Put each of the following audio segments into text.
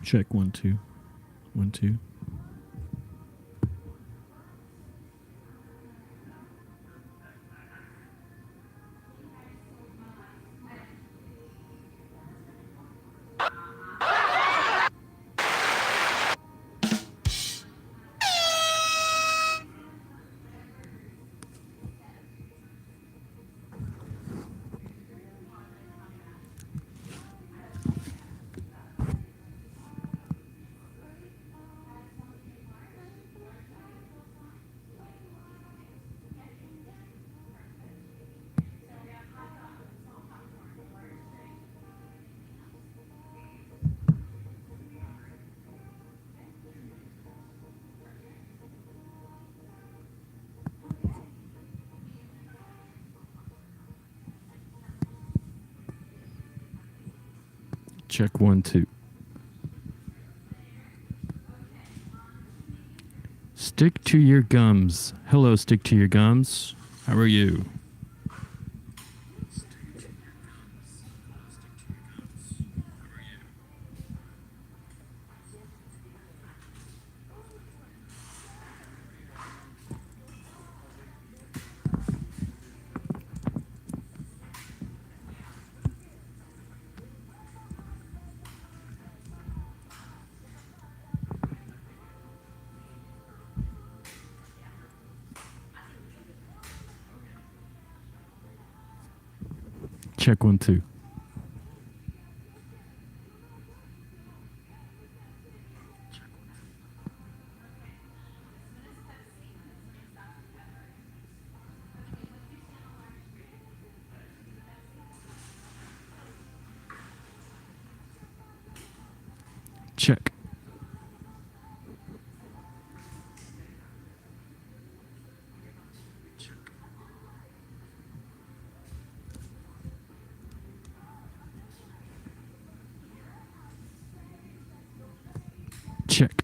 Check 1 2 1 2. Check 1 2. Stick to your gums. Hello, stick to your gums. How are you? Check 1 2. Check. Check.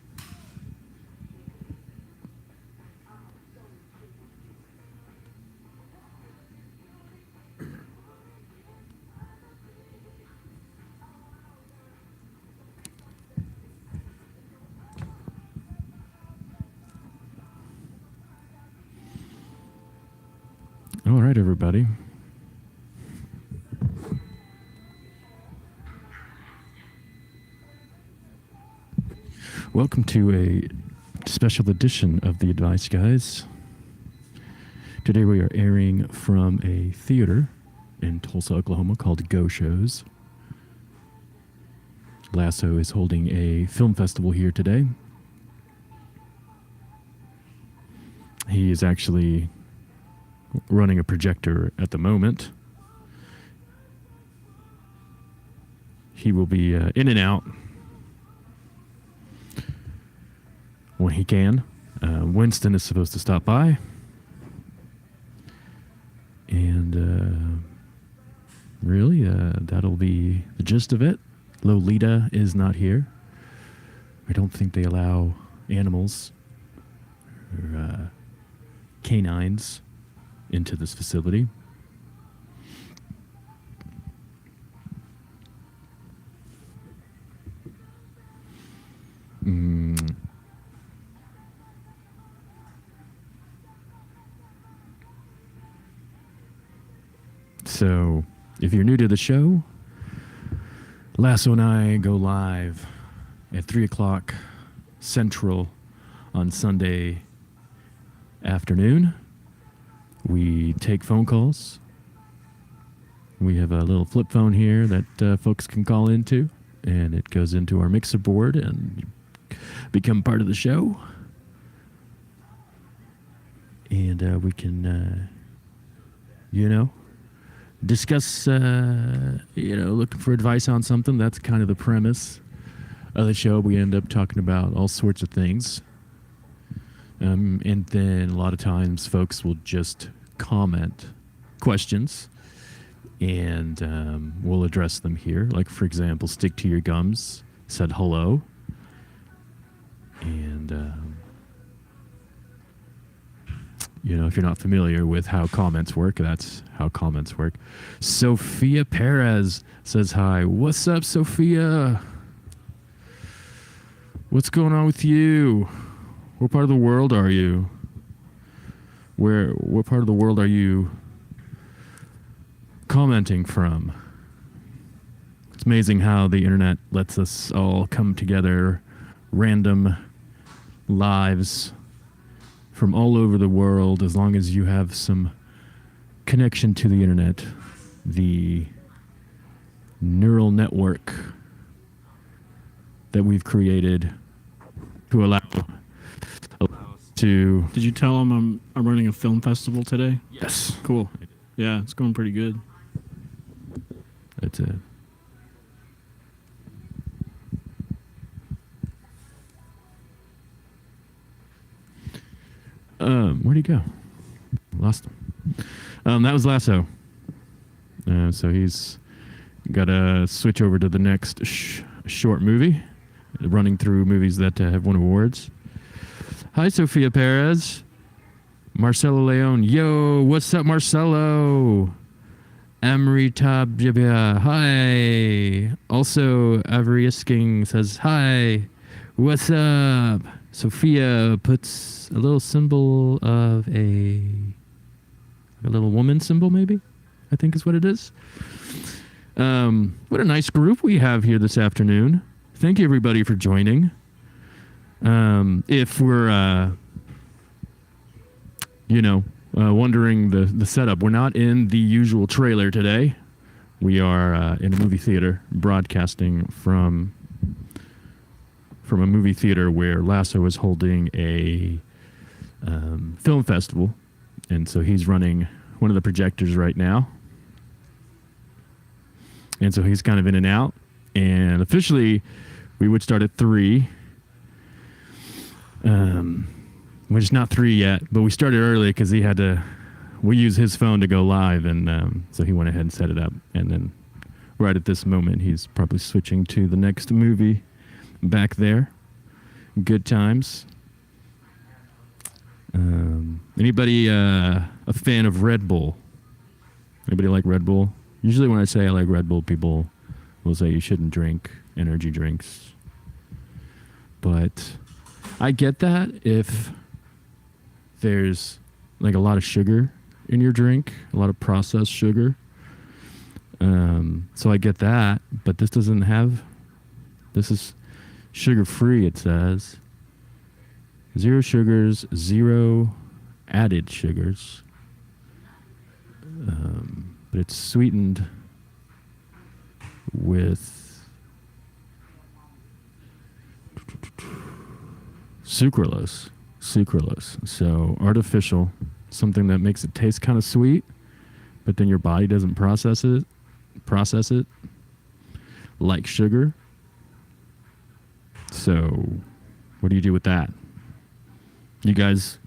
All right, everybody. Welcome to a special edition of The Advice Guys. Today we are airing from a theater in Tulsa, Oklahoma called Geaux Shows. Lasso is holding a film festival here today. He is actually running a projector at the moment. He will be in and out when he can. Winston is supposed to stop by. And really, that'll be the gist of it. Lolita is not here. I don't think they allow animals or canines into this facility. So, if you're new to the show, Lasso and I go live at 3 o'clock Central on Sunday afternoon. We take phone calls. We have a little flip phone here that folks can call into, and it goes into our mixer board and become part of the show. And we can, discuss, looking for advice on something. That's kind of the premise of the show. We end up talking about all sorts of things. And then a lot of times folks will just comment questions and we'll address them here. Like, for example, Stick to Your Gums said hello. And, if you're not familiar with how comments work, that's how comments work. Sophia Perez says hi. What's up, Sophia? What's going on with you? What part of the world are you? What part of the world are you commenting from? It's amazing how the internet lets us all come together, random lives from all over the world, as long as you have some connection to the internet, the neural network that we've created to allow to... Did you tell them I'm running a film festival today? Yes. Cool. Yeah, it's going pretty good. That's it. Where'd he go? Lost him. That was Lasso. So he's got to switch over to the next short movie, running through movies that have won awards. Hi, Sophia Perez. Marcelo Leon. Yo, what's up, Marcelo? Amrita Bibia. Hi. Also, Avery Isking says, hi. What's up? Sophia puts a little symbol of a little woman symbol, maybe, I think is what it is. What a nice group we have here this afternoon. Thank you, everybody, for joining. If we're, wondering the setup, we're not in the usual trailer today. We are in a movie theater, broadcasting from a movie theater where Lasso is holding a film festival. And so he's running one of the projectors right now. And so he's kind of in and out. And officially, we would start at 3. Which is not 3 yet, but we started early because we use his phone to go live. And so he went ahead and set it up. And then right at this moment, he's probably switching to the next movie back there. Good times. Anybody a fan of Red Bull? Anybody like Red Bull? Usually when I say I like Red Bull, people will say you shouldn't drink energy drinks. But I get that if there's like a lot of sugar in your drink, a lot of processed sugar. So I get that, but this is sugar-free, it says. 0 sugars, 0 added sugars. But it's sweetened with sucralose. So artificial, something that makes it taste kind of sweet, but then your body doesn't process it like sugar. So what do you do with that? You guys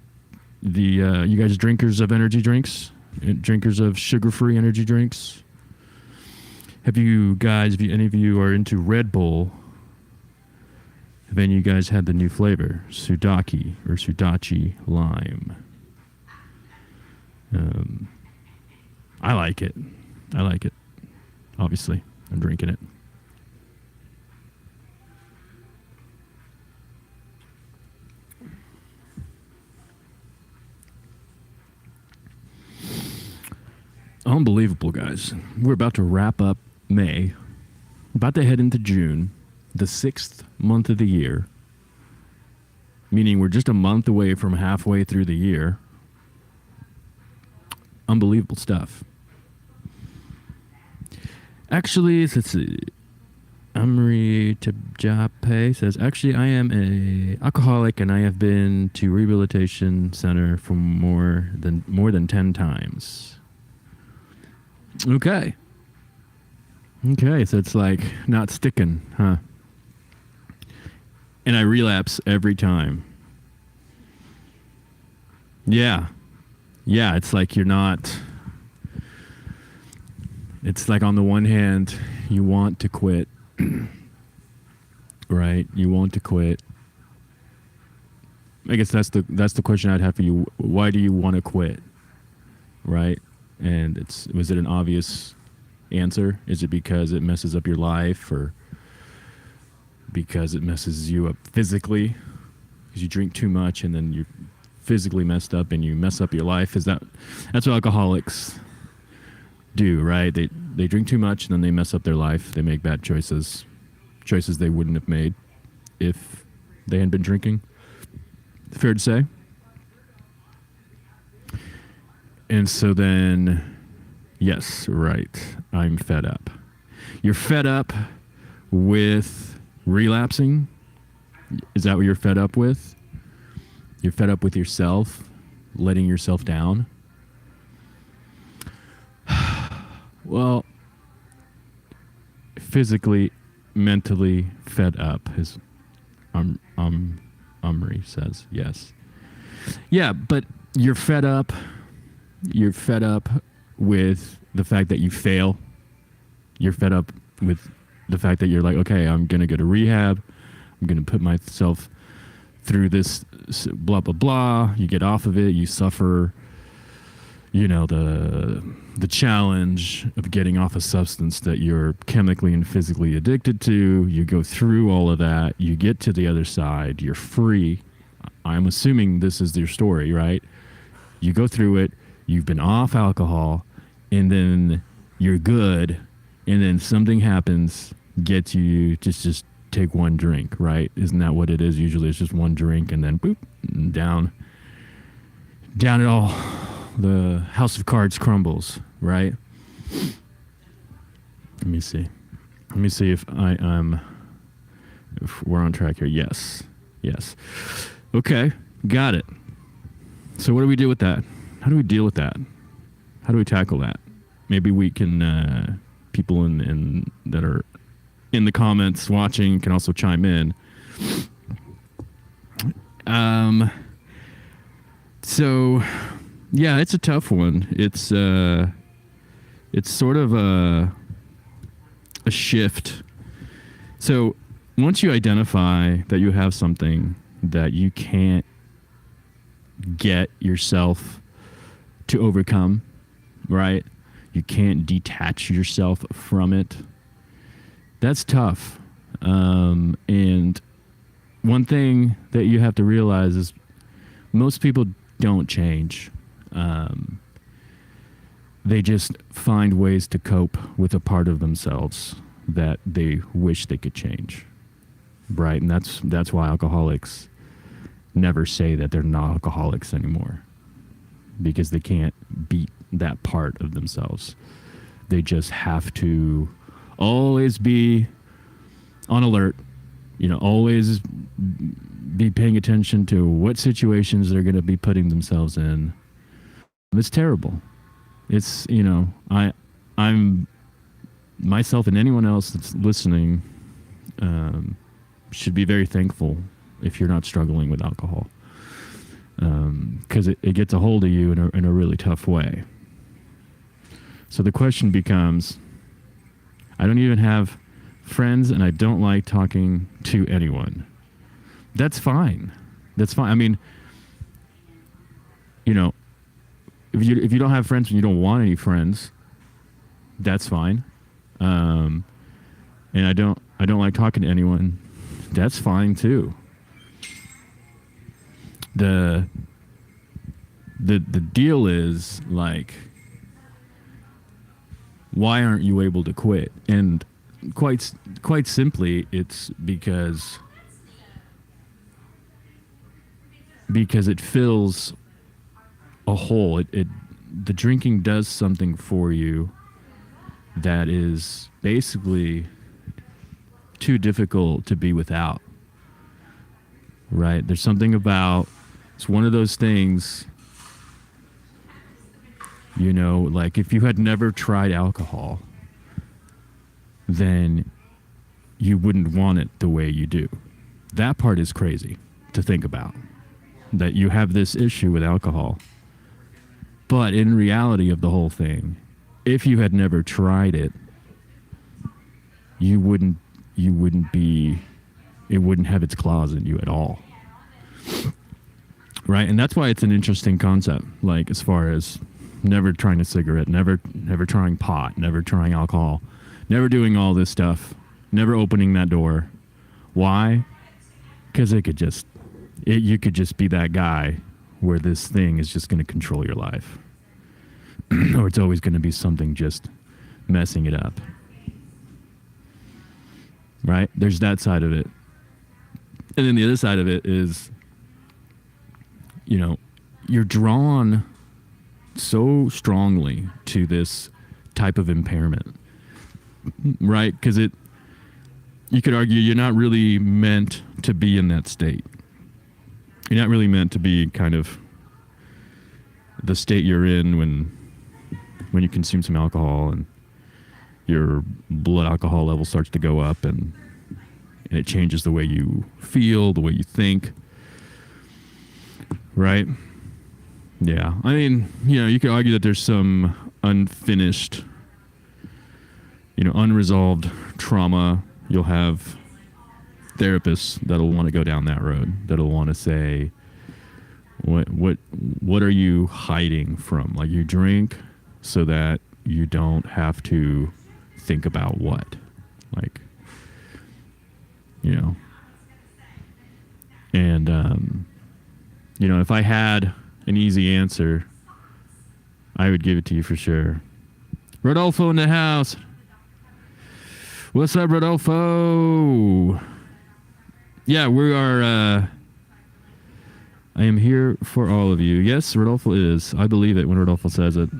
drinkers of energy drinks, drinkers of sugar-free energy drinks? Have you guys, if any of you are into Red Bull, have any of you guys had the new flavor, Sudaki or Sudachi Lime? I like it. Obviously, I'm drinking it. Unbelievable, guys. We're about to wrap up May, about to head into June, the 6th month of the year, meaning we're just a month away from halfway through the year. Unbelievable stuff. Actually, let's see. Amri Tibjape says, actually, I am a alcoholic and I have been to rehabilitation center for more than 10 times. Okay, so it's like not sticking, huh? And I relapse every time. Yeah, it's like you're not... It's like on the one hand, you want to quit, right? You want to quit. I guess that's the question I'd have for you. Why do you want to quit, right? And was it an obvious answer? Is it because it messes up your life, or because it messes you up physically, because you drink too much and then you're physically messed up and you mess up your life. That's what alcoholics do, right? They drink too much and then they mess up their life. They make bad choices they wouldn't have made if they hadn't been drinking. Fair to say. And so then, yes, right, I'm fed up. You're fed up with relapsing? Is that what you're fed up with? You're fed up with yourself, letting yourself down? Well, physically, mentally fed up, as Umri says, yes. Yeah, but you're fed up. You're fed up with the fact that you fail. You're fed up with the fact that you're like, okay, I'm going to go to rehab. I'm going to put myself through this blah, blah, blah. You get off of it. You suffer, the challenge of getting off a substance that you're chemically and physically addicted to. You go through all of that. You get to the other side. You're free. I'm assuming this is your story, right? You go through it. You've been off alcohol, and then you're good, and then something happens, gets you to just take one drink, right? Isn't that what it is? Usually it's just one drink, and then boop, down it all. The house of cards crumbles, right? Let me see if if we're on track here. Yes. Okay, got it. So what do we do with that? How do we deal with that? How do we tackle that? Maybe we can, people in that are in the comments watching can also chime in. So, yeah, it's a tough one. It's sort of a shift. So once you identify that you have something that you can't get yourself to overcome, right? You can't detach yourself from it. That's tough. And one thing that you have to realize is most people don't change. They just find ways to cope with a part of themselves that they wish they could change, right? And that's why alcoholics never say that they're not alcoholics anymore, because they can't beat that part of themselves. They just have to always be on alert, always be paying attention to what situations they're going to be putting themselves in. It's terrible. It's, I'm myself and anyone else that's listening should be very thankful if you're not struggling with alcohol. Because it gets a hold of you in a really tough way. So the question becomes, I don't even have friends and I don't like talking to anyone. That's fine. I mean, if you don't have friends and you don't want any friends, that's fine. And I don't like talking to anyone. That's fine too. The deal is, like, why aren't you able to quit? And quite simply, it's because it fills a hole. The drinking does something for you that is basically too difficult to be without. Right? There's something about, it's one of those things, like if you had never tried alcohol, then you wouldn't want it the way you do. That part is crazy to think about, that you have this issue with alcohol. But in reality of the whole thing, if you had never tried it, it wouldn't have its claws in you at all. Right? And that's why it's an interesting concept, like as far as never trying a cigarette, never trying pot, never trying alcohol, never doing all this stuff, never opening that door. Why? Because you could just be that guy where this thing is just going to control your life. Or it's always going to be something just messing it up. Right? There's that side of it. And then the other side of it is, you're drawn so strongly to this type of impairment. Right? Because you could argue you're not really meant to be in that state. You're not really meant to be kind of the state you're in when you consume some alcohol and your blood alcohol level starts to go up and it changes the way you feel, the way you think. Right? Yeah. I mean, you could argue that there's some unfinished, unresolved trauma. You'll have therapists that'll want to go down that road, that'll want to say, what are you hiding from? Like, you drink so that you don't have to think about what, like, and if I had an easy answer, I would give it to you for sure. Rodolfo in the house. What's up, Rodolfo? Yeah, we are. I am here for all of you. Yes, Rodolfo is. I believe it when Rodolfo says it.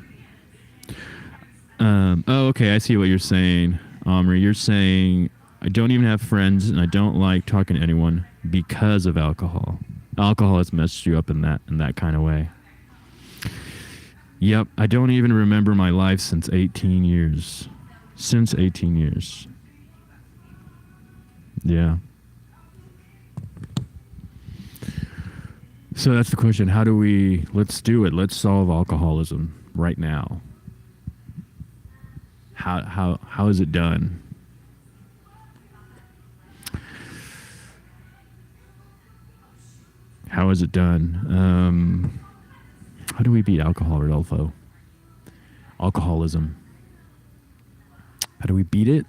Okay, I see what you're saying, Omri. You're saying, I don't even have friends and I don't like talking to anyone because of alcohol. Alcohol has messed you up in that kind of way. Yep, I don't even remember my life since 18 years. Since 18 years. Yeah. So that's the question. Let's do it. Let's solve alcoholism right now. How is it done? How is it done? How do we beat alcohol, Rodolfo? Alcoholism. How do we beat it?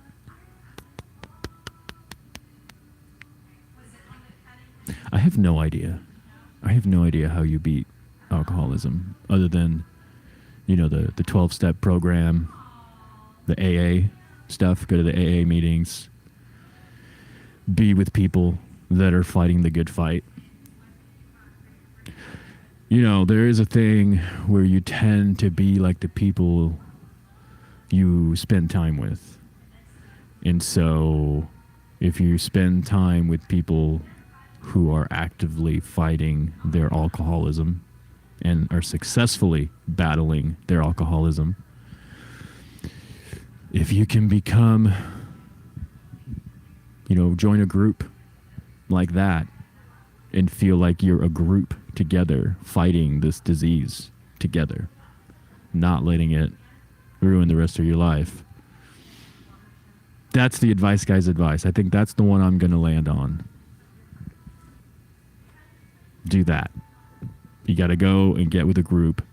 I have no idea. I have no idea how you beat alcoholism other than, the 12-step program, the AA stuff, go to the AA meetings, be with people that are fighting the good fight. There is a thing where you tend to be like the people you spend time with. And so if you spend time with people who are actively fighting their alcoholism and are successfully battling their alcoholism, if you can become, join a group like that and feel like you're a group together fighting this disease together, not letting it ruin the rest of your life. That's the advice, guys. Advice. I think that's the one I'm going to land on. Do that. You got to go and get with a group,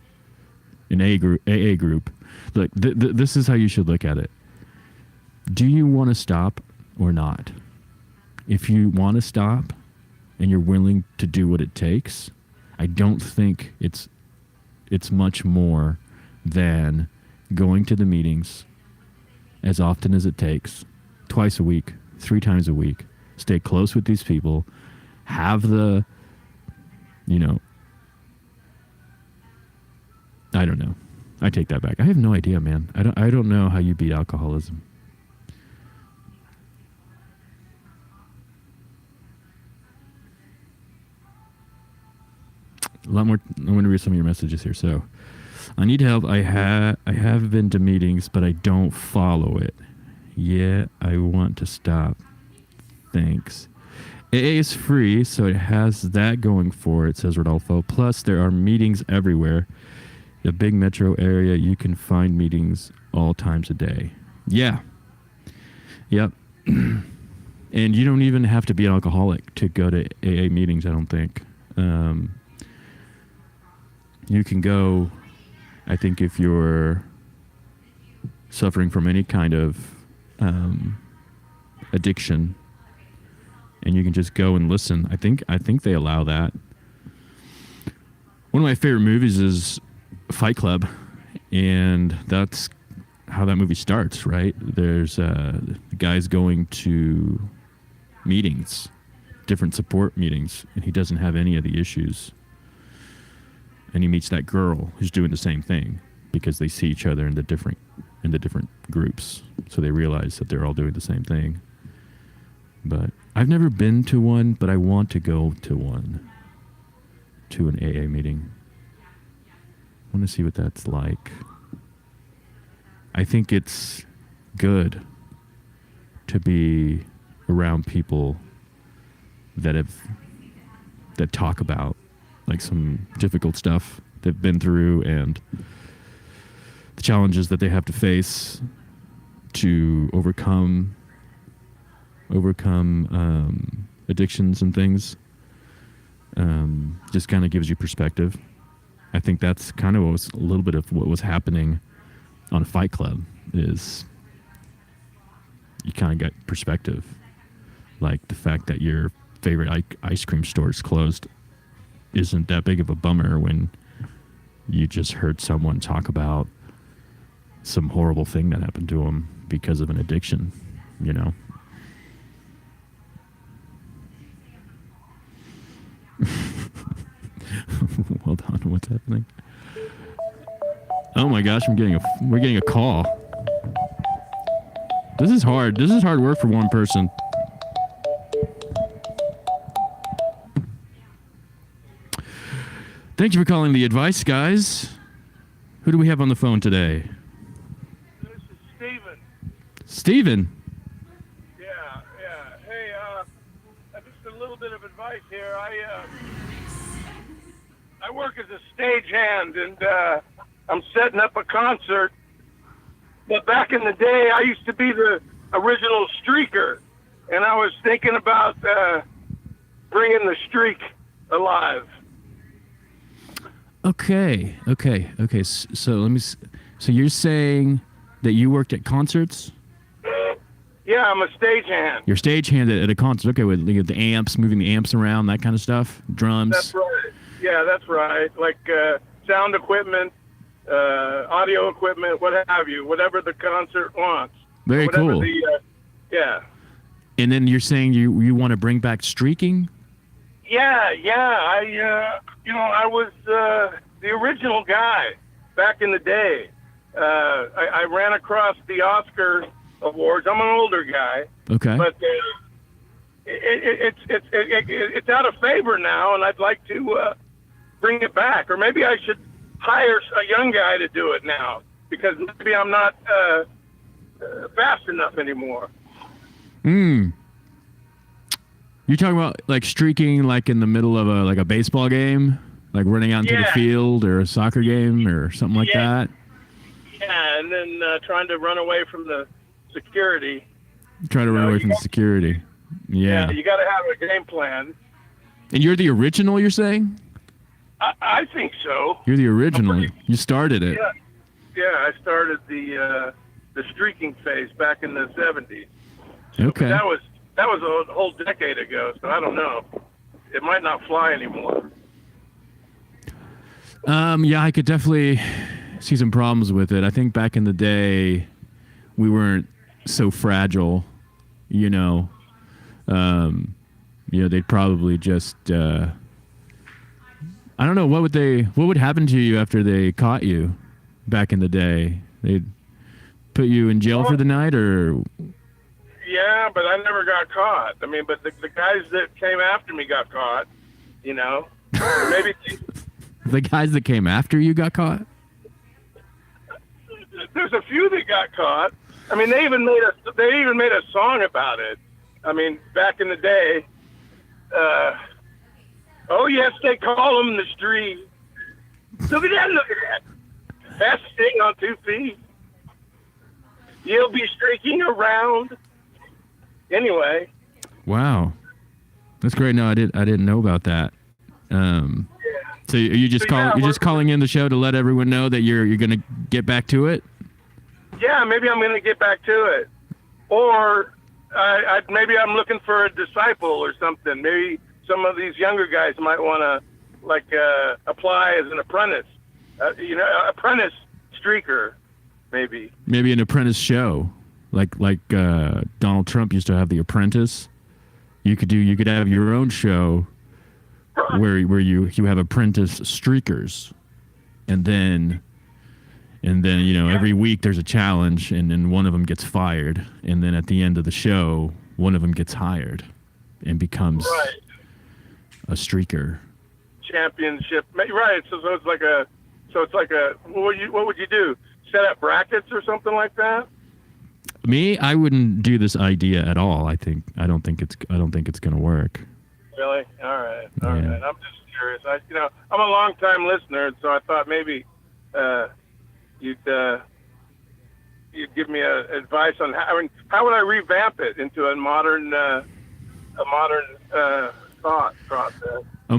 an AA group. Look, this is how you should look at it. Do you want to stop or not? If you want to stop and you're willing to do what it takes, I don't think it's much more than going to the meetings as often as it takes, twice a week, 3 times a week, stay close with these people, have the, I don't know. I take that back. I have no idea, man. I don't know how you beat alcoholism. A lot more. I'm going to read some of your messages here. So, I need help. I have been to meetings, but I don't follow it. Yeah, I want to stop. Thanks. AA is free, so it has that going for it, says Rodolfo. Plus, there are meetings everywhere. The big metro area, you can find meetings all times a day. Yeah. Yep. And you don't even have to be an alcoholic to go to AA meetings, I don't think. You can go, I think, if you're suffering from any kind of addiction and you can just go and listen. I think they allow that. One of my favorite movies is Fight Club, and that's how that movie starts, right? There's the guy's going to meetings, different support meetings, and he doesn't have any of the issues. And he meets that girl who's doing the same thing because they see each other in the different groups, so they realize that they're all doing the same thing. But I've never been to one, but I want to go to one, to an AA meeting. I want to see what that's like. I think it's good to be around people that talk about like some difficult stuff they've been through and the challenges that they have to face to overcome addictions and things. Just kind of gives you perspective. I think that's kind of a little bit of what was happening on a Fight Club, is you kind of got perspective. Like the fact that your favorite ice cream store is closed isn't that big of a bummer when you just heard someone talk about some horrible thing that happened to them because of an addiction, you know? Hold on, what's happening? Oh my gosh, we're getting a call. This is hard. This is hard work for one person. Thank you for calling the advice, guys. Who do we have on the phone today? This is Steven. Steven? Yeah. Hey, just a little bit of advice here. I work as a stagehand, and I'm setting up a concert. But back in the day, I used to be the original streaker, and I was thinking about bringing the streak alive. Okay. So let me. So you're saying that you worked at concerts? Yeah, I'm a stagehand. You're stagehand at a concert. Okay, with the amps, moving the amps around, that kind of stuff, drums. That's right. Yeah, that's right. Like sound equipment, audio equipment, what have you, whatever the concert wants. Very cool. Yeah. And then you're saying you want to bring back streaking? Yeah. I was the original guy back in the day. I ran across the Oscar awards. I'm an older guy. Okay. But it's out of favor now, and I'd like to bring it back. Or maybe I should hire a young guy to do it now, because maybe I'm not fast enough anymore. You're talking about like streaking, like in the middle of a baseball game, like running out into the field, or a soccer game or something like that. Yeah, and then trying to run away from the security. Try to run away from the security. Yeah. You got to have a game plan. And you're the original, you're saying? I think so. You're the original. You started it. Yeah, I started the streaking phase back in the 70s. Okay. That was a whole decade ago, so I don't know. It might not fly anymore. Yeah, I could definitely see some problems with it. I think back in the day, we weren't so fragile, you know. They'd probably just, I don't know, what would happen to you after they caught you back in the day? They'd put you in jail for the night, or? Yeah, but I never got caught. I mean, but the guys that came after me got caught, you know. Maybe the guys that came after you got caught? There's a few that got caught. I mean, they even made a song about it. I mean, back in the day. Oh yes, they call them the street. Look at that! Fast thing on 2 feet. You'll be streaking around. Anyway. Wow, that's great. No, I didn't know about that. So you just calling in the show to let everyone know that you're gonna get back to it? Yeah, maybe I'm gonna get back to it, or maybe I'm looking for a disciple or something. Maybe some of these younger guys might want to apply as an apprentice. Apprentice streaker, maybe. Maybe an apprentice show, like Donald Trump used to have The Apprentice. You could have your own show where you have apprentice streakers, and then every week there's a challenge, and then one of them gets fired, and then at the end of the show one of them gets hired and becomes a streaker. Championship, right? So it's like a what would you do? Set up brackets or something like that? Me, I wouldn't do this idea at all. I don't think it's going to work. Really? All right. I'm just curious. I'm a long time listener, so I thought maybe you'd give me advice on how would I revamp it into a modern thought process. The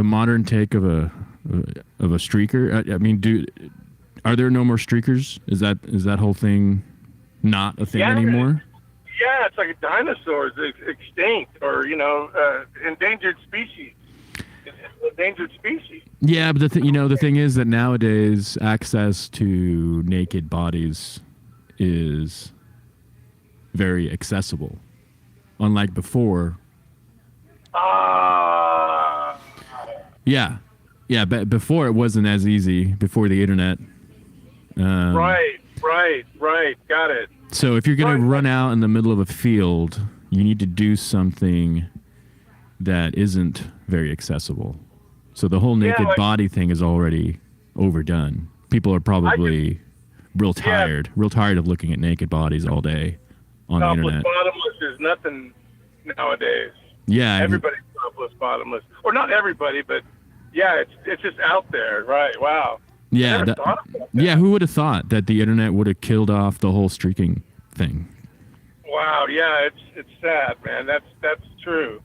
modern take of a streaker. I mean, are there no more streakers? Is that whole thing not a thing anymore? Yeah, it's like dinosaurs extinct or endangered species. It's an endangered species. Yeah, but the thing is that nowadays access to naked bodies is very accessible, unlike before. Yeah, but before it wasn't as easy, before the internet. Right. Got it. So if you're going to run out in the middle of a field, you need to do something that isn't very accessible. So the whole naked body thing is already overdone. People are probably real tired of looking at naked bodies all day on the internet. Bottomless is nothing nowadays. Yeah. Everybody's topless, bottomless. Or not everybody, but yeah, it's just out there. Right. Wow. Yeah. Yeah. Who would have thought that the internet would have killed off the whole streaking thing? Wow. Yeah. It's sad, man. That's true.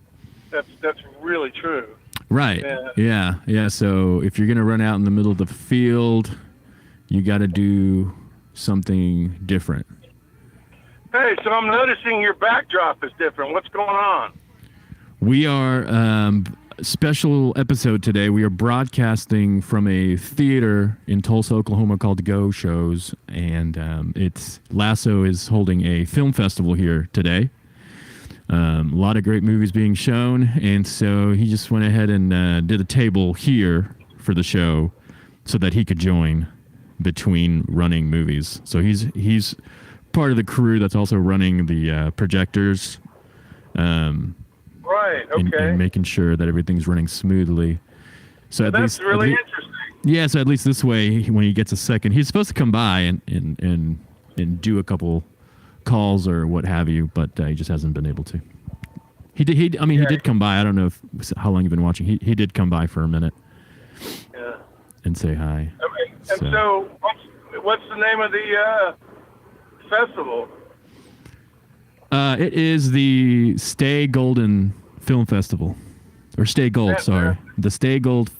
That's really true. Right. Yeah. So if you're going to run out in the middle of the field, you got to do something different. Hey, so I'm noticing your backdrop is different. What's going on? We are special episode today. We are broadcasting from a theater in Tulsa, Oklahoma called Geaux Shows, and Lasso is holding a film festival here today. A lot of great movies being shown, and so he just went ahead and did a table here for the show so that he could join between running movies. So he's part of the crew that's also running the projectors. Right. Okay. And making sure that everything's running smoothly. So that's really interesting. Yeah. So at least this way, when he gets a second, he's supposed to come by and do a couple calls or what have you, but he just hasn't been able to. He did come by. I don't know how long you've been watching. He did come by for a minute. Yeah. And say hi. Okay. And so what's the name of the festival? It is the Stay Golden Film Festival, or Stay Gold. Sorry, the Stay Gold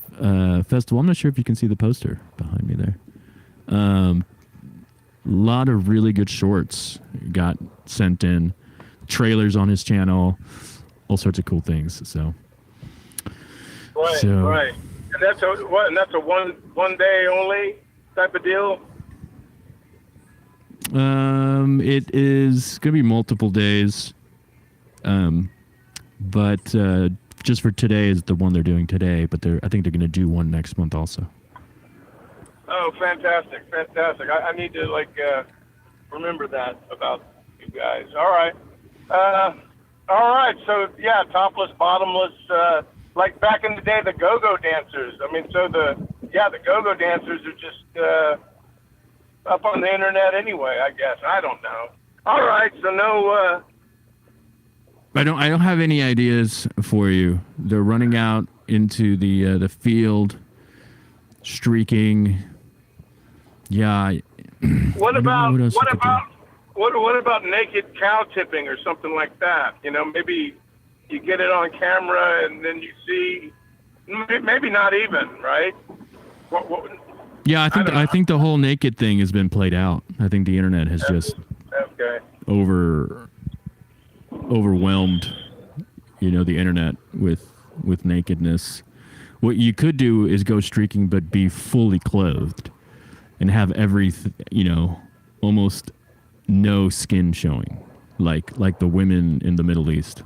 Festival. I'm not sure if you can see the poster behind me there. A lot of really good shorts got sent in, trailers on his channel, all sorts of cool things. So, right. And that's a one day only type of deal. It is going to be multiple days, but just for today is the one they're doing today. But I think they're going to do one next month also. Oh, fantastic! I need to remember that about you guys. All right. So yeah, topless, bottomless, like back in the day, the go-go dancers. I mean, so the go-go dancers are just up on the internet anyway, I guess. I don't know. All right, so no. I don't have any ideas for you. They're running out into the field, streaking. Yeah. What about naked cow tipping or something like that? Maybe you get it on camera and then you see. Maybe not even, right? Yeah, I think the whole naked thing has been played out. I think the internet has just overwhelmed, the internet with nakedness. What you could do is go streaking, but be fully clothed and have almost no skin showing, like the women in the Middle East.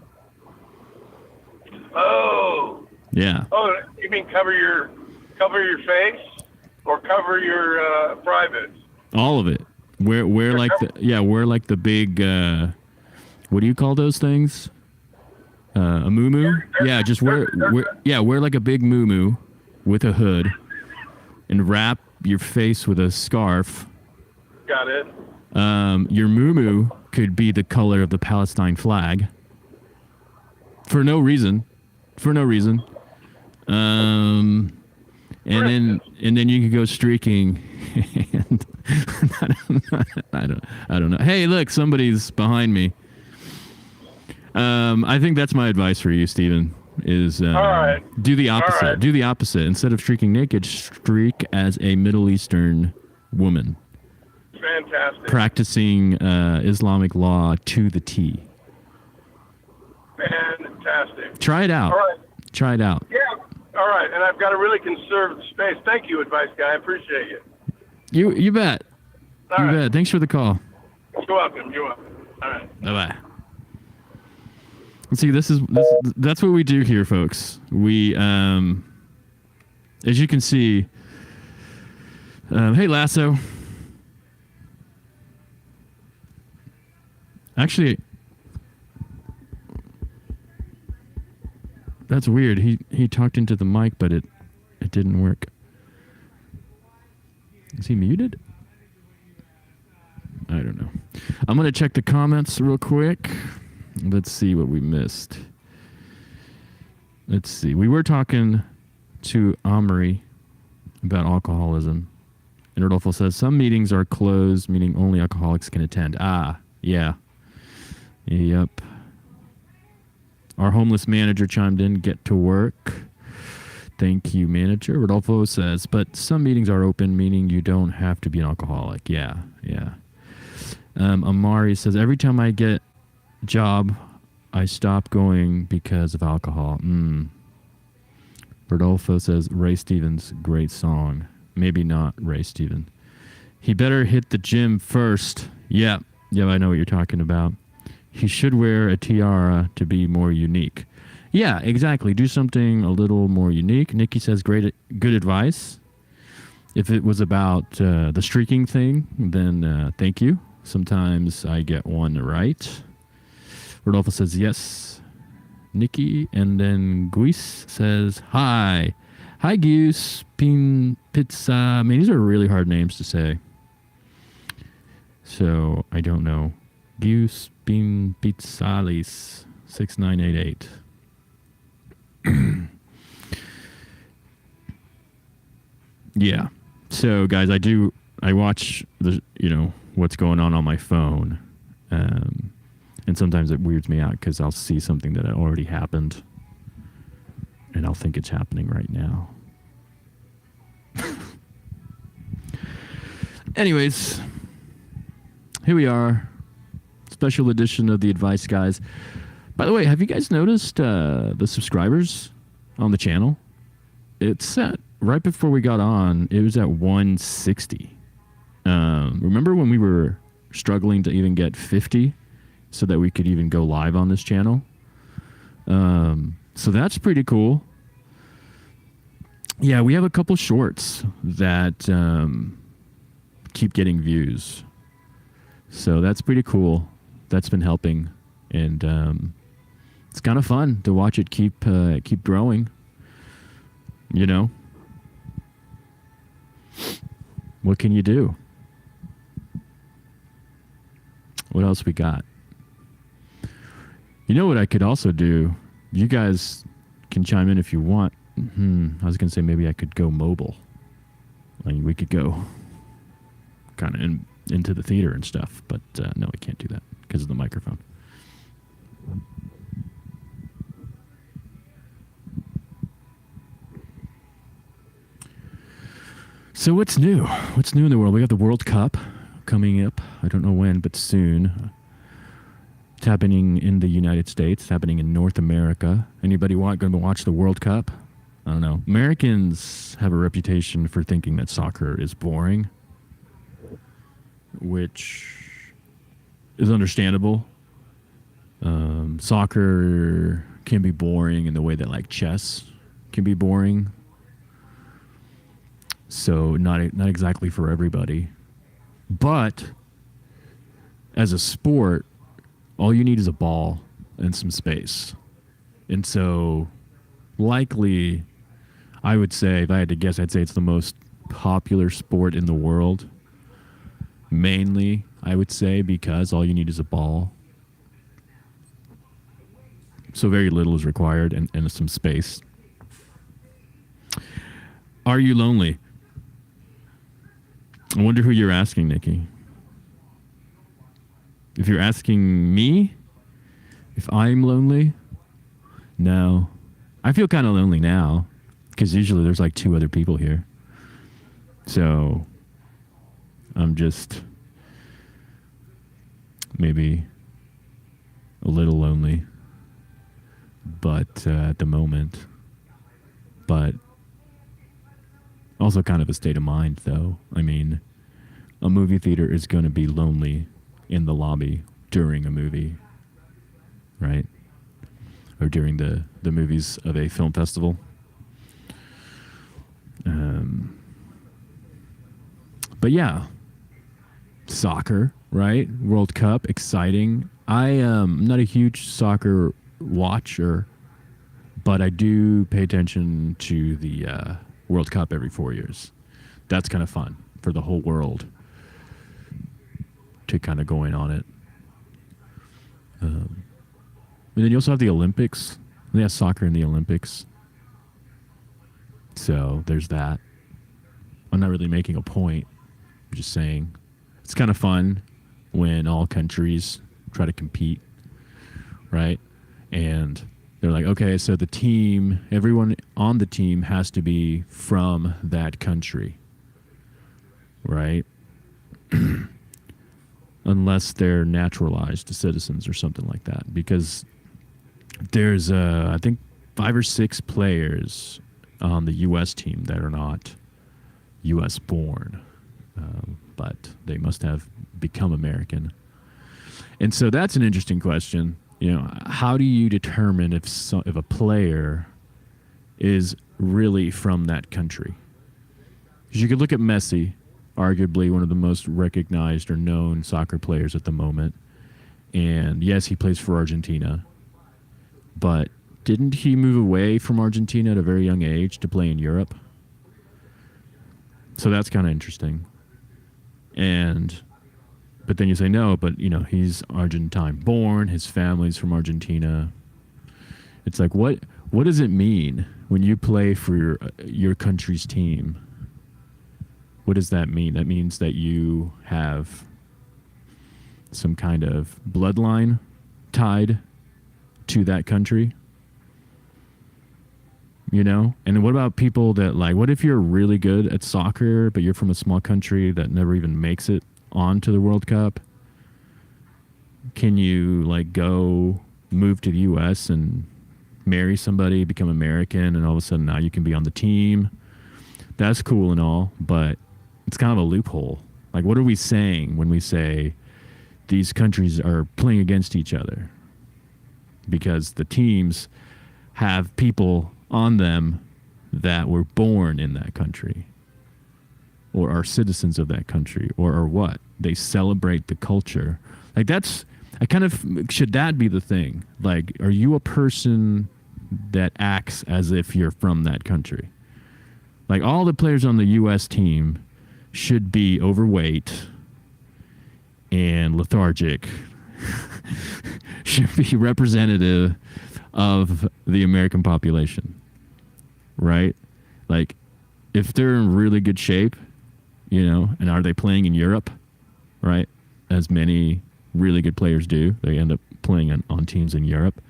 Oh. Yeah. Oh, you mean cover your face or cover your privates? All of it. Wear like the big what do you call those things? A muumuu? Yeah, just wear like a big muumuu with a hood and wrap your face with a scarf. Got it. Your muumuu could be the color of the Palestine flag. For no reason. And then you could go streaking and I don't know. Hey, look, somebody's behind me. I think that's my advice for you, Stephen, is All right. do the opposite. All right. Do the opposite. Instead of streaking naked, streak as a Middle Eastern woman. Fantastic. Practicing Islamic law to the T. Fantastic. Try it out. All right. Try it out. Yeah. All right. And I've got a really conserved space. Thank you, advice guy. I appreciate you. You bet. All right. Bet. Thanks for the call. You're welcome. All right. Bye-bye. See, that's what we do here, folks. We, as you can see, hey, Lasso. Actually, that's weird. He talked into the mic, but it didn't work. Is he muted? I don't know. I'm going to check the comments real quick. Let's see what we missed. Let's see. We were talking to Omri about alcoholism. And Rodolfo says, some meetings are closed, meaning only alcoholics can attend. Ah, yeah. Yep. Our homeless manager chimed in, get to work. Thank you, manager. Rodolfo says, but some meetings are open, meaning you don't have to be an alcoholic. Yeah. Amari says, every time I get a job, I stop going because of alcohol. Rodolfo says, Ray Stevens, great song. Maybe not Ray Stevens. He better hit the gym first. Yeah, I know what you're talking about. He should wear a tiara to be more unique. Yeah, exactly. Do something a little more unique. Nikki says, good advice. If it was about the streaking thing, then thank you. Sometimes I get one right. Rodolfo says, yes. Nikki, and then Guis says, hi. Hi, Guis. Pin Pizza. I mean, these are really hard names to say. So, I don't know. Guis Pin Pizzalis 6988. Yeah. So, guys, I watch what's going on my phone. And sometimes it weirds me out because I'll see something that already happened and I'll think it's happening right now. Anyways, here we are. Special edition of the Advice Guys. By the way, have you guys noticed the subscribers on the channel? It's at, right before we got on, it was at 160. Remember when we were struggling to even get 50 so that we could even go live on this channel? So that's pretty cool. Yeah, we have a couple shorts that keep getting views. So that's pretty cool. That's been helping. And it's kind of fun to watch it keep growing. You know? What can you do? What else we got? You know what I could also do? You guys can chime in if you want. I was going to say maybe I could go mobile. I mean, we could go kind of into the theater and stuff. But no, we can't do that because of the microphone. So what's new? What's new in the world? We have the World Cup coming up. I don't know when, but soon. It's happening in the United States. It's happening in North America. Anybody going to watch the World Cup? I don't know. Americans have a reputation for thinking that soccer is boring, which is understandable. Soccer can be boring in the way that like chess can be boring. So not exactly for everybody. But as a sport, all you need is a ball and some space. And so likely, I would say, if I had to guess, I'd say it's the most popular sport in the world. Mainly, I would say, because all you need is a ball. So very little is required and some space. Are you lonely? I wonder who you're asking, Nikki. If you're asking me if I'm lonely, no. I feel kind of lonely now because usually there's like 2 other people here. So I'm just maybe a little lonely, but at the moment. But also kind of a state of mind, though. I mean, a movie theater is going to be lonely in the lobby during a movie, right? Or during the movies of a film festival. But yeah, soccer, right? World Cup, exciting. I am not a huge soccer watcher, but I do pay attention to the World Cup every 4 years. That's kind of fun for the whole world to kind of go in on it. And then you also have the Olympics. They have soccer in the Olympics. So there's that. I'm not really making a point. I'm just saying it's kind of fun when all countries try to compete, right? And they're like, okay, so the team, everyone on the team has to be from that country, right? Unless they're naturalized citizens or something like that. Because there's, I think, 5 or 6 players on the U.S. team that are not U.S. born, but they must have become American. And so that's an interesting question. You know, how do you determine if a player is really from that country? Because you could look at Messi, arguably one of the most recognized or known soccer players at the moment. And yes, he plays for Argentina. But didn't he move away from Argentina at a very young age to play in Europe? So that's kind of interesting. But then you say, no, but, you know, he's Argentine born. His family's from Argentina. It's like, what does it mean when you play for your country's team? What does that mean? That means that you have some kind of bloodline tied to that country, you know? And what about people that, like, what if you're really good at soccer, but you're from a small country that never even makes it onto the World Cup? Can you, like, go move to the U.S. and marry somebody, become American, and all of a sudden now you can be on the team? That's cool and all, but it's kind of a loophole. Like, what are we saying when we say these countries are playing against each other? Because the teams have people on them that were born in that country or are citizens of that country or are what? They celebrate the culture. Like, should that be the thing? Like, are you a person that acts as if you're from that country? Like, all the players on the U.S. team should be overweight and lethargic. Should be representative of the American population, right? Like, if they're in really good shape, you know, and are they playing in Europe, right? As many really good players do. They end up playing on teams in Europe.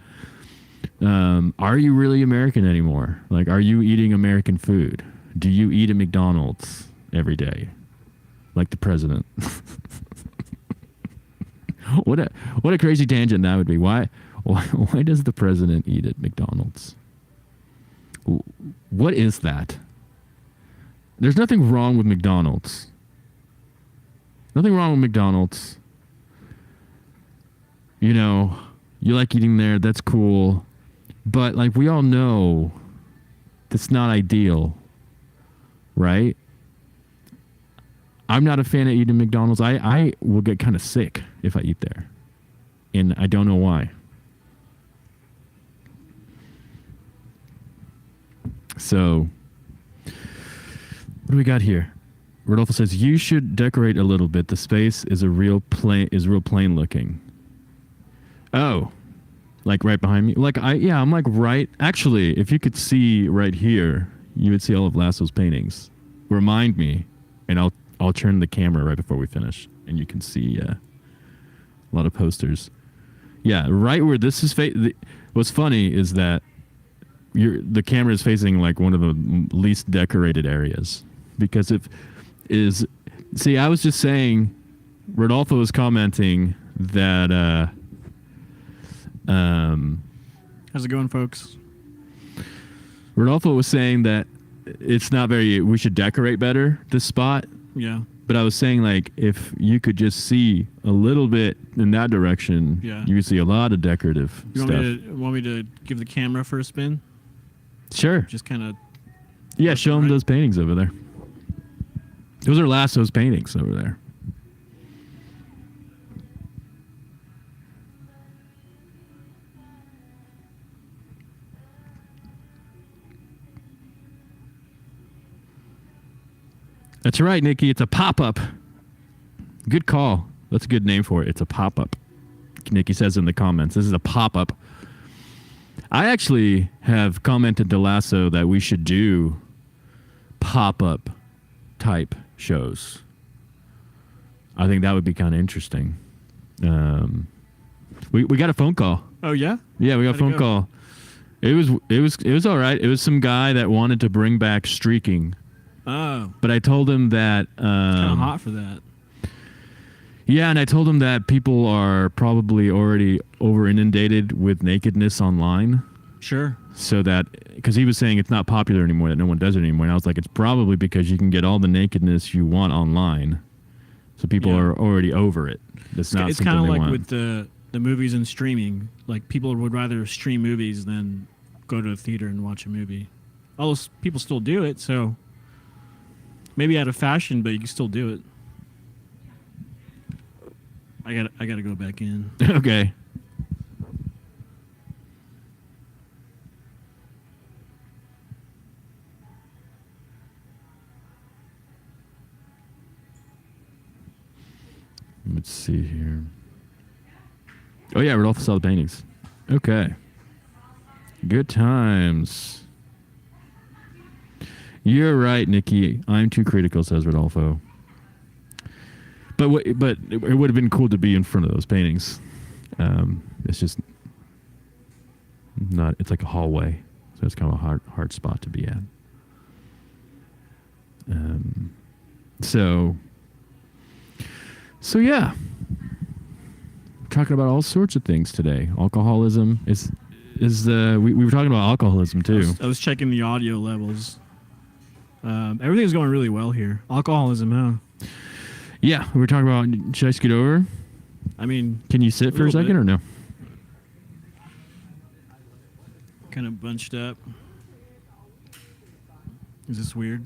Are you really American anymore? Like, are you eating American food? Do you eat at McDonald's every day? Like the president? What a crazy tangent that would be. Why does the president eat at McDonald's? What is that? There's nothing wrong with McDonald's. Nothing wrong with McDonald's. You know, you like eating there, that's cool. But like we all know that's not ideal. Right? I'm not a fan of eating McDonald's. I will get kind of sick if I eat there. And I don't know why. So, what do we got here? Rodolfo says, you should decorate a little bit. The space is real plain looking. Oh, like right behind me? I'm like right. Actually, if you could see right here, you would see all of Lasso's paintings. Remind me, and I'll turn the camera right before we finish, and you can see a lot of posters. Yeah, right where this is. What's funny is that the camera is facing like one of the least decorated areas, because I was just saying, Rodolfo was commenting that. How's it going, folks? Rodolfo was saying that we should decorate better this spot. Yeah. But I was saying, like, if you could just see a little bit in that direction, you would see a lot of decorative stuff. Want me to give the camera for a spin? Sure. Just kind of... Yeah, show them those paintings over there. Those are Lasso's paintings over there. That's right, Nikki. It's a pop-up. Good call. That's a good name for it. It's a pop-up. Nikki says in the comments, this is a pop-up. I actually have commented to Lasso that we should do pop-up type shows. I think that would be kind of interesting. We got a phone call. Oh, yeah? Yeah, we got a phone call. It was all right. It was some guy that wanted to bring back streaking. Oh. But I told him that... kind of hot for that. Yeah, and I told him that people are probably already over-inundated with nakedness online. Sure. So that... Because he was saying it's not popular anymore, that no one does it anymore. And I was like, it's probably because you can get all the nakedness you want online. So people are already over it. It's not something they want. It's kind of like with the movies and streaming. Like, people would rather stream movies than go to a theater and watch a movie. Although people still do it, so... Maybe out of fashion, but you can still do it. I gotta go back in. Okay. Let's see here. Oh yeah, Rodolfo saw the paintings. Okay. Good times. You're right, Nikki. I'm too critical, says Rodolfo. But it would have been cool to be in front of those paintings. It's just not. It's like a hallway, so it's kind of a hard spot to be at. So yeah, talking about all sorts of things today. Alcoholism is we were talking about alcoholism too. I was checking the audio levels. Everything's going really well here. Alcoholism, huh? Yeah, we were talking about, should I scoot over? I mean... Can you sit for a second or no? Kind of bunched up. Is this weird?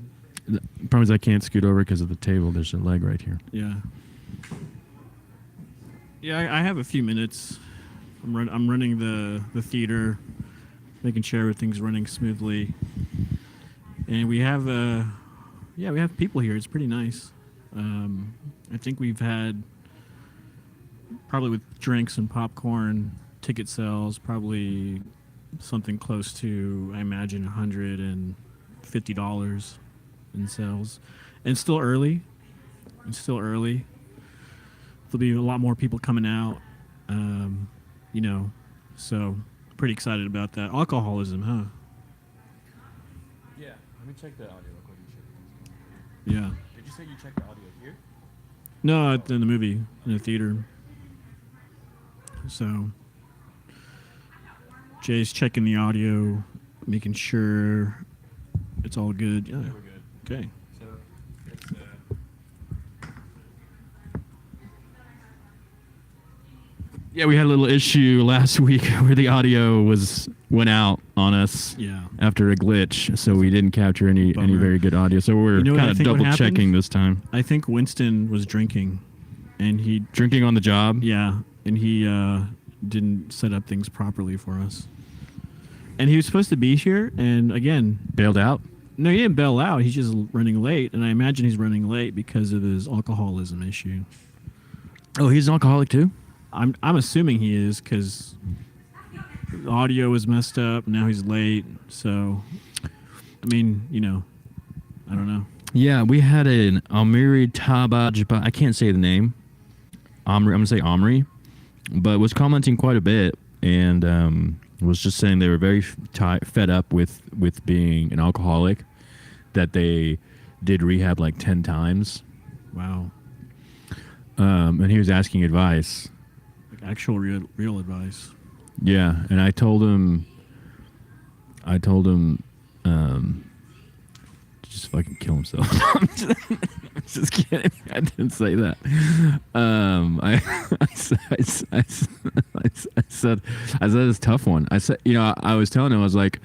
The problem is I can't scoot over because of the table. There's a leg right here. Yeah. Yeah, I have a few minutes. I'm running the theater, making sure everything's running smoothly. And we have people here. It's pretty nice. I think we've had, probably with drinks and popcorn, ticket sales, probably something close to, I imagine, $150 in sales. And it's still early. There'll be a lot more people coming out, so pretty excited about that. Alcoholism, huh? Yeah, let me check the audio real quick. Yeah. Did you say you checked the audio here? No, in the movie, in the theater. So Jay's checking the audio, making sure it's all good. Yeah, we're good. Okay. So yeah, we had a little issue last week where the audio went out on us. Yeah. After a glitch, so we didn't capture any Bummer. very good audio. So we're You know what kind I of think what double checking happened? this time. I think Winston was drinking, and he Drinking on the job. didn't set up things properly for us. And he was supposed to be here, and again, Bailed out. no, he didn't bail out. He's just running late, and I imagine he's running late because of his alcoholism issue. Oh, he's an alcoholic too. I'm assuming he is because the audio was messed up. Now he's late, so I mean, I don't know. Yeah, we had an Amiri Tabajba. I can't say the name. I'm gonna say Omri, but was commenting quite a bit and was just saying they were very fed up with being an alcoholic, that they did rehab like 10 times. Wow, And he was asking advice. like actual real advice. Yeah, and I told him just fucking kill himself. I'm just kidding. I didn't say that. I said it's a tough one. I said, I was telling him, I was like,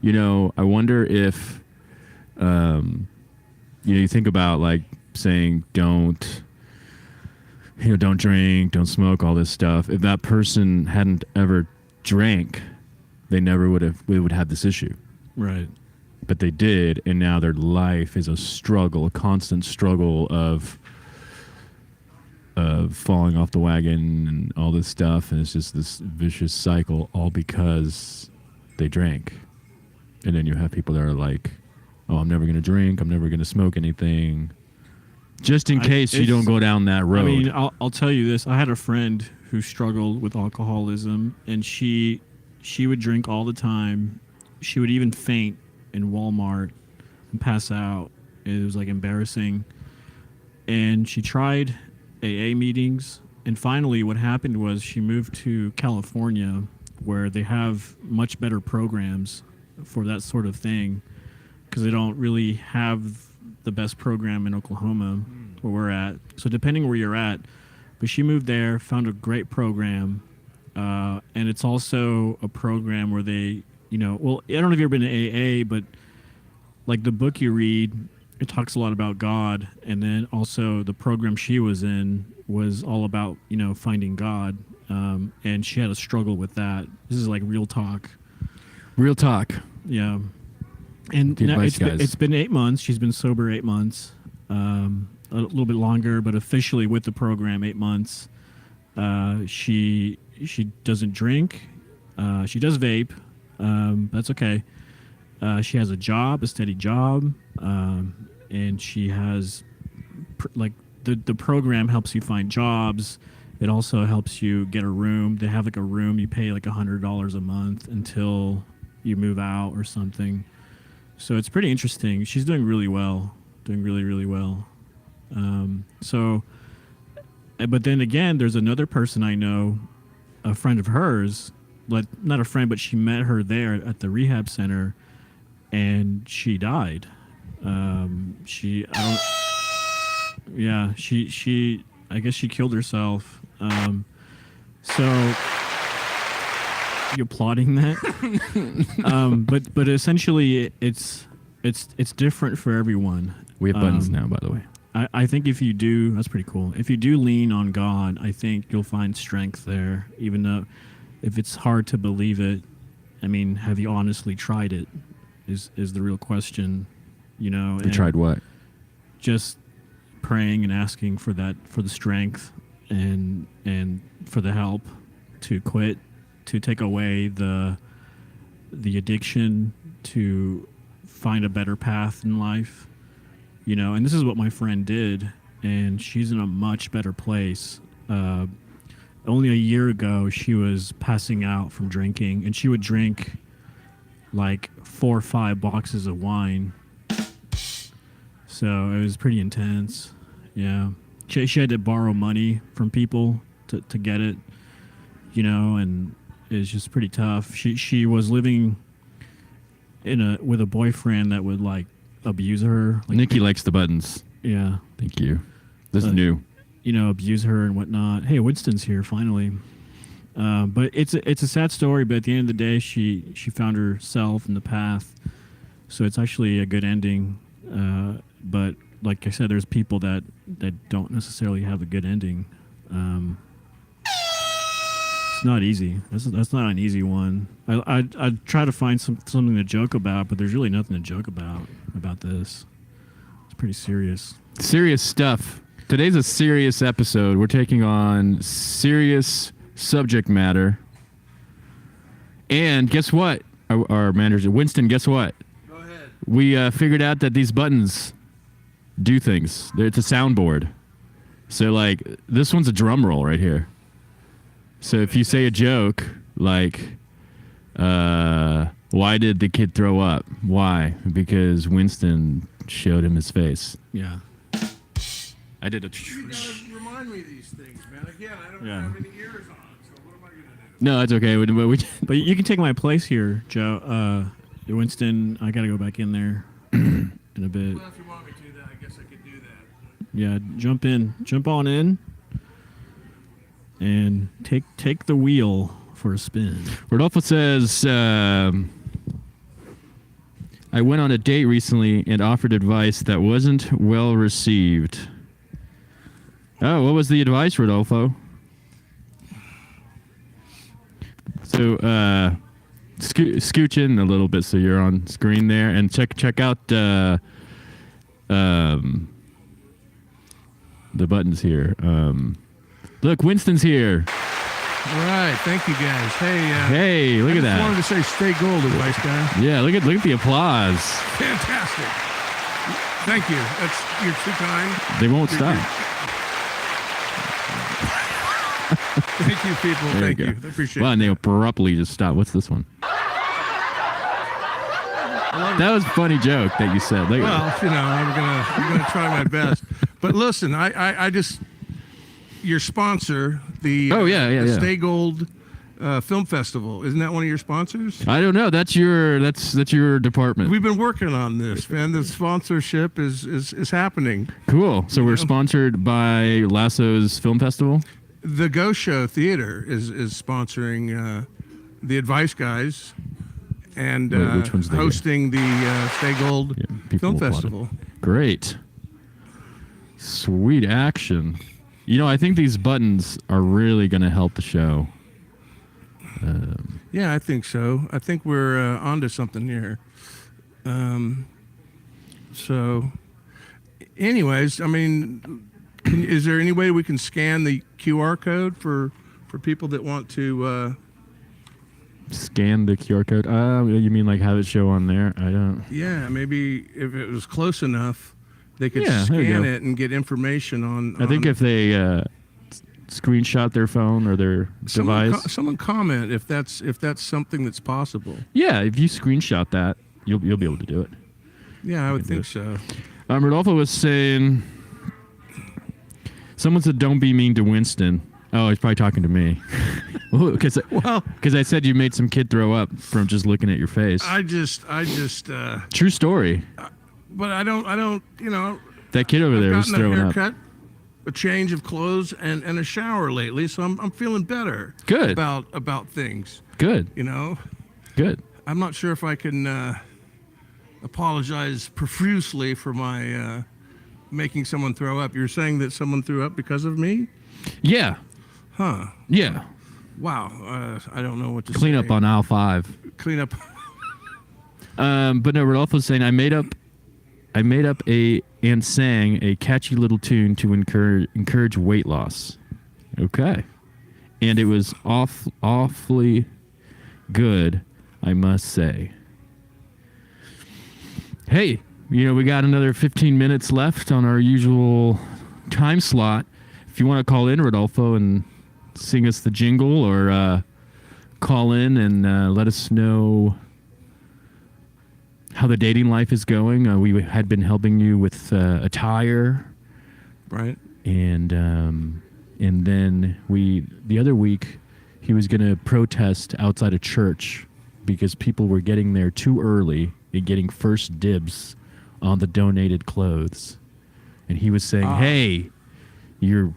I wonder if, you think about like saying don't drink, don't smoke, all this stuff. If that person hadn't ever drank, they never would have this issue. Right. But they did, and now their life is a struggle, a constant struggle of falling off the wagon and all this stuff, and it's just this vicious cycle, all because they drank. And then you have people that are like, "Oh, I'm never going to drink. I'm never going to smoke anything," just in case you don't go down that road. I mean, I'll tell you this. I had a friend who struggled with alcoholism, and she would drink all the time. She would even faint in Walmart and pass out. It was like embarrassing. And she tried AA meetings, and finally what happened was she moved to California, where they have much better programs for that sort of thing, because they don't really have the best program in Oklahoma where we're at. So depending where you're at, but she moved there, found a great program, and it's also a program where they, well, I don't know if you've ever been to AA, but like the book you read, it talks a lot about God, and then also the program she was in was all about, finding God, and she had a struggle with that. This is like real talk. Real talk. Yeah. And Good now advice, guys. it's been 8 months. She's been sober 8 months, a little bit longer, but officially with the program 8 months. She doesn't drink. She does vape. That's okay. She has a job, a steady job, and she has the program helps you find jobs. It also helps you get a room. They have like a room. You pay like $100 a month until you move out or something. So it's pretty interesting. She's doing really well, doing really, really well. But then again, there's another person I know, a friend of hers, not a friend, but she met her there at the rehab center, and she died. I guess she killed herself. So you applauding that? But essentially it's different for everyone. We have buttons now, by the way. I think if you do, that's pretty cool. If you do lean on God, I think you'll find strength there, even though if it's hard to believe it. I mean, have you honestly tried it? Is the real question, You tried what? Just praying and asking for the strength and for the help to quit, to take away the addiction, to find a better path in life. And this is what my friend did, and she's in a much better place. Only a year ago, she was passing out from drinking, and she would drink like 4 or 5 boxes of wine. So it was pretty intense. Yeah. She had to borrow money from people to get it. and it's just pretty tough. She was living with a boyfriend that would like abuse her. Like, Nikki likes the buttons. Yeah. Thank you. This is new. Abuse her and whatnot. Hey, Winston's here finally. But it's a sad story. But at the end of the day, she found herself in the path. So it's actually a good ending. But like I said, there's people that don't necessarily have a good ending. It's not easy. That's not an easy one. I try to find something to joke about, but there's really nothing to joke about this. It's pretty serious. Serious stuff. Today's a serious episode. We're taking on serious subject matter. And guess what? Our manager, Winston, guess what? Go ahead. We figured out that these buttons do things. It's a soundboard. So, like, this one's a drum roll right here. So if you say a joke, like, why did the kid throw up? Why? Because Winston showed him his face. Yeah. I did a... You gotta remind me of these things, man. Again, I don't Yeah. have any ears on, so what am I gonna do? No, it's okay. But you can take my place here, Joe. Winston, I gotta go back in there in a bit. Well, if you want me to, then I guess I could do that. Yeah, jump on in, and take the wheel for a spin. Rodolfo says, I went on a date recently and offered advice that wasn't well received. Oh, what was the advice, Rodolfo? So, scooch in a little bit so you're on screen there, and check out the buttons here. Look, Winston's here. All right, thank you guys. Hey, look at I that. wanted to say stay gold, advice guy. Yeah, look at the applause. Fantastic. Thank you. You're too kind. They won't stop. Thank you, people. There Thank you you. go. I appreciate Well, it. and they abruptly just stop. What's this one? That was a funny joke that you said. Like, Well, I'm gonna try my best. But listen, I just your sponsor, the yeah. Stay Gold Film Festival, isn't that one of your sponsors? I don't know. That's your department. We've been working on this, man. The sponsorship is happening. Cool. So we're sponsored by Lasso's Film Festival. The Geaux Show Theater is sponsoring the Advice Guys and Wait, which one's the hosting the Stay Gold people Film applauded. Festival. Great. Sweet action. I think these buttons are really going to help the show. Yeah, I think so. I think we're onto something here. So, anyways, I mean, is there any way we can scan the QR code for people that want to? Scan the QR code. You mean like have it show on there? I don't. Yeah, maybe if it was close enough, they could Yeah, there you scan go. it and get information on. I think if they screenshot their phone or their device. Someone comment if that's something that's possible. Yeah, if you screenshot that, you'll be able to do it. Yeah, I would think so. Rodolfo was saying, someone said, "Don't be mean to Winston." Oh, he's probably talking to me. Because I said you made some kid throw up from just looking at your face. I just. True story. But I don't. That kid over there I've was gotten throwing a up. haircut, a change of clothes, and a shower lately, so I'm feeling better. Good. About things. Good. Good. I'm not sure if I can apologize profusely for my making someone throw up. You're saying that someone threw up because of me? Yeah. Huh. Yeah. Wow. I don't know what to say. Clean up on aisle 5. Clean up. But no, Rodolfo's saying I made up and sang a catchy little tune to encourage weight loss. Okay. And it was awfully good, I must say. Hey, we got another 15 minutes left on our usual time slot. If you want to call in, Rodolfo, and sing us the jingle, or call in and let us know how the dating life is going. We had been helping you with attire, Right. and then the other week he was going to protest outside a church because people were getting there too early and getting first dibs on the donated clothes. And he was saying, hey, you're...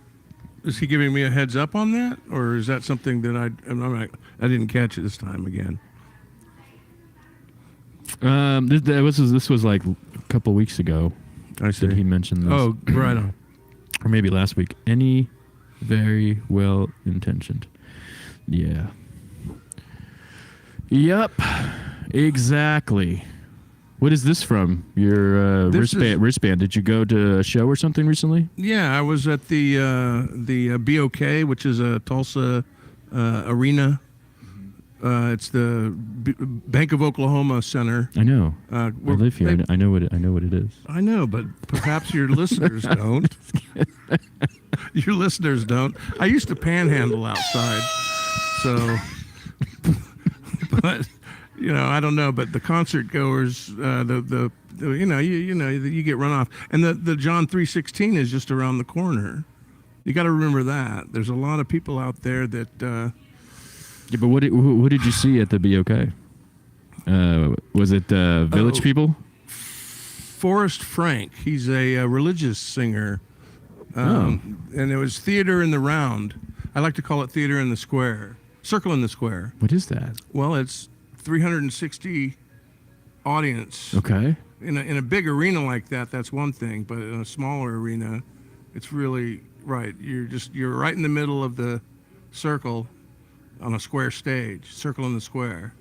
Is he giving me a heads up on that? Or is that something that I didn't catch it this time again? This was like a couple weeks ago. I see. That he mentioned this. Oh, right on. Or maybe last week. Any very well intentioned. Yeah. Yep. Exactly. What is this from? Your wristband. Did you go to a show or something recently? Yeah, I was at the BOK, which is a Tulsa arena. It's the Bank of Oklahoma Center. I know. I live here. I know what it is. I know, but perhaps your listeners don't. Your listeners don't. I used to panhandle outside, so. But I don't know. But the concert goers, you get run off, and the John 3:16 is just around the corner. You got to remember that. There's a lot of people out there that. Yeah, but what did you see at the BOK? Was it Village People? Forrest Frank. He's a religious singer. And it was Theater in the Round. I like to call it Theater in the Square. Circle in the Square. What is that? Well, it's 360 audience. Okay. In a big arena like that, that's one thing. But in a smaller arena, it's really right. You're right in the middle of the circle. On a square stage, circle in the square,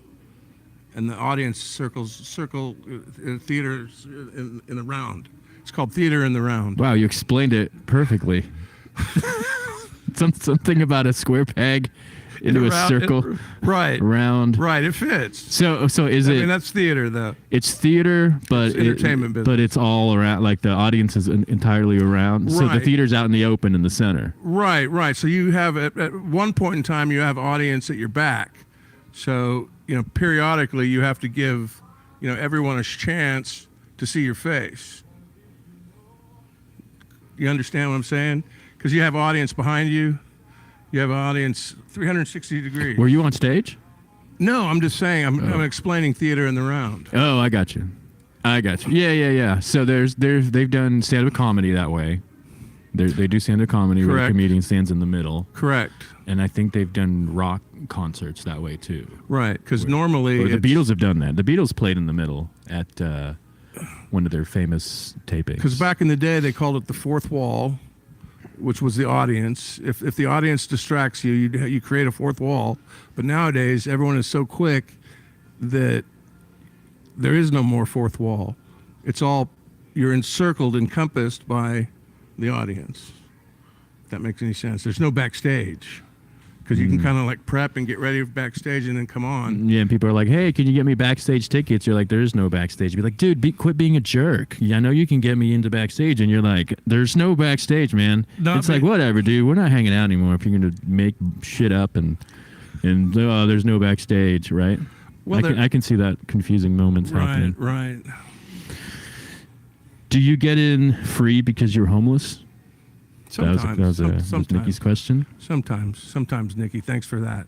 and the audience circle theater in the round. It's called Theater in the Round. Wow, you explained it perfectly. Something about a square peg into a circle, right? Round, right? It fits. So is it? I mean, that's theater, though. It's theater, but it's entertainment business. But it's all around. Like the audience is entirely around. Right. So the theater's out in the open in the center. Right. So you have at one point in time you have audience at your back. So periodically you have to give everyone a chance to see your face. You understand what I'm saying? Because you have audience behind you. You have an audience 360 degrees. Were you on stage? No, I'm just saying. I'm explaining Theater in the Round. Oh, I got you. Yeah. So they've done stand-up comedy that way. They do stand-up comedy where the comedian stands in the middle. Correct. And I think they've done rock concerts that way too. Right, because normally the Beatles have done that. The Beatles played in the middle at one of their famous tapings. Because back in the day, they called it the fourth wall, which was the audience. If the audience distracts you, you create a fourth wall. But nowadays, everyone is so quick that there is no more fourth wall. It's all, you're encircled, encompassed by the audience. If that makes any sense. There's no backstage. Because you can kind of like prep and get ready for backstage and then come on. Yeah, and people are like, hey, can you get me backstage tickets? You're like, there's no backstage. Be like, dude, quit being a jerk. Yeah, I know you can get me into backstage. And you're like, there's no backstage, man. It's like, whatever, dude. We're not hanging out anymore if you're going to make shit up and there's no backstage, right? Well, I can see that confusing moments happening. Right. Do you get in free because you're homeless? Sometimes. That was Nikki's question. Sometimes, Nikki. Thanks for that.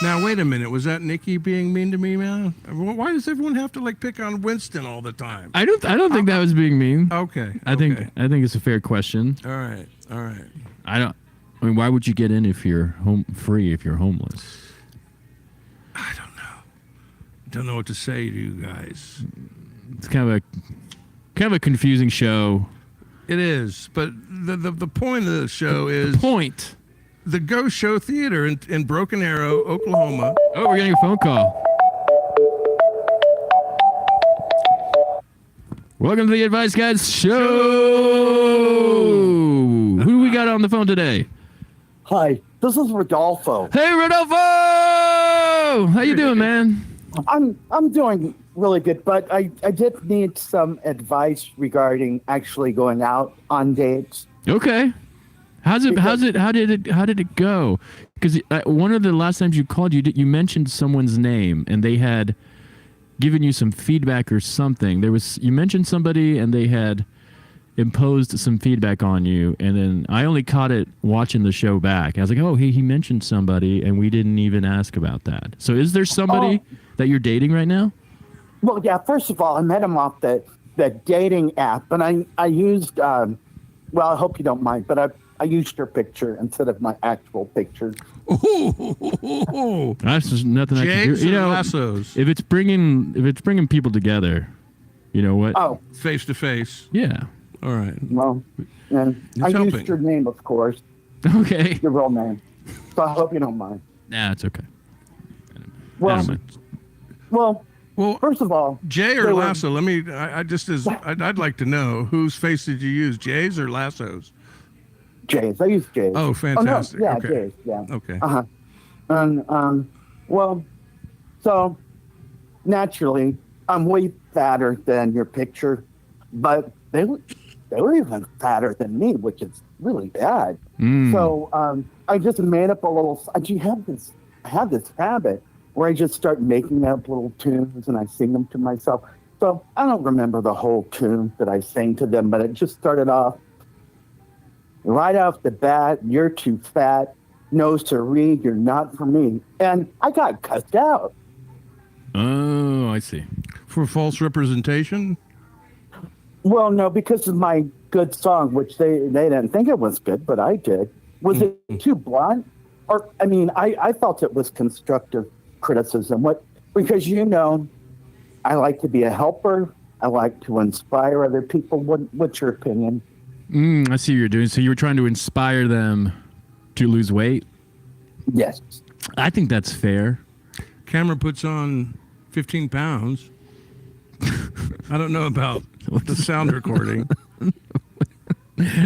Now, wait a minute. Was that Nikki being mean to me, man? Why does everyone have to pick on Winston all the time? I don't think that was being mean. Okay. I think it's a fair question. All right. I mean, why would you get in if you're free if you're homeless? I don't know. Don't know what to say to you guys. It's kind of a confusing show. It is, but the point of the show is the Geaux Show Theater in Broken Arrow, Oklahoma. Oh, we're getting a phone call. Welcome to the Advice Guys Show. Who do we got on the phone today? Hi, this is Rodolfo. Hey, Rodolfo! How you doing, man? I'm doing really good, but I did need some advice regarding actually going out on dates. Okay. How did it go? Because one of the last times you called, you mentioned someone's name and they had given you some feedback or something. You mentioned somebody and they had imposed some feedback on you, and then I only caught it watching the show back. I was like, oh, he mentioned somebody, and we didn't even ask about that. So is there somebody that you're dating right now? Well, yeah, first of all, I met him off the dating app, and I used, well, I hope you don't mind, but I used your picture instead of my actual picture. That's just nothing I can do. Lassos. If it's bringing people together, you know what? Oh, Face to face. Yeah. All right. well, and I helping. used your name, of course, Okay. your real name. So I hope you don't mind. Nah, it's okay. Well, I don't mind. Well, first of all, Jay or there were- Lasso? Let me. I'd like to know whose face did you use, Jay's or Lasso's? Jay's. I used Jay's. Oh, fantastic. Oh, no, yeah, Okay. Jay's. Yeah. Okay. And well, so naturally, I'm way fatter than your picture, but they were even fatter than me, which is really bad. So I just made up a little. I have this habit where I just start making up little tunes and I sing them to myself. So I don't remember the whole tune that I sang to them, but it just started off right off the bat. You're too fat. No siree, you're not for me. And I got cussed out. Oh, I see. For false representation? Well, no, because of my good song, which they didn't think it was good, but I did. Was it too blunt? Or, I mean, I felt it was constructive criticism. Because, I like to be a helper. I like to inspire other people. What's your opinion? I see what you're doing. So you were trying to inspire them to lose weight? Yes. I think that's fair. Camera puts on 15 pounds. I don't know about the sound recording.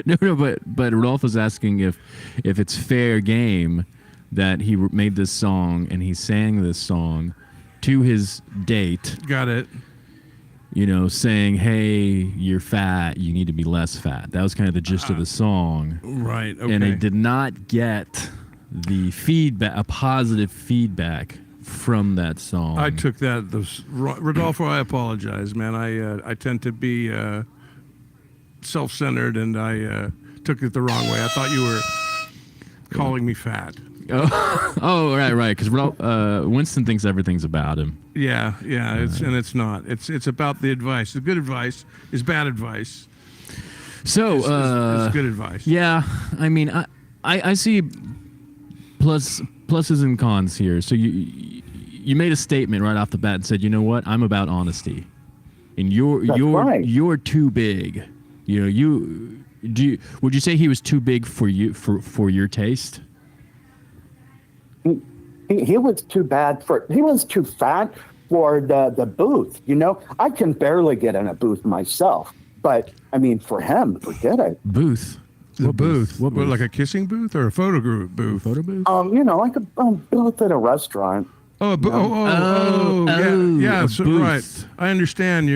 No, but Rodolfo was asking if it's fair game that he made this song and he sang this song to his date. Got it. Saying, hey, you're fat, you need to be less fat. That was kind of the gist of the song. Right. Okay. And I did not get the feedback, a positive feedback from that song. I took that. Rodolfo, I apologize, man. I tend to be self-centered, and I took it the wrong way. I thought you were calling me fat. Oh, right. Because Winston thinks everything's about him. Yeah. It's not. It's about the advice. The good advice is bad advice. So it's good advice. Yeah, I mean, I see pluses and cons here. So you made a statement right off the bat and said, you know what, I'm about honesty, and you're too big. Would you say he was too big for you for your taste? He was too bad he was too fat for the booth. I can barely get in a booth myself, but I mean, for him, forget it. Booth. The booth. What booth? Like a kissing booth or a photo group booth? Photo booth? Like a booth at a restaurant. Yeah. So, booth. right. I understand.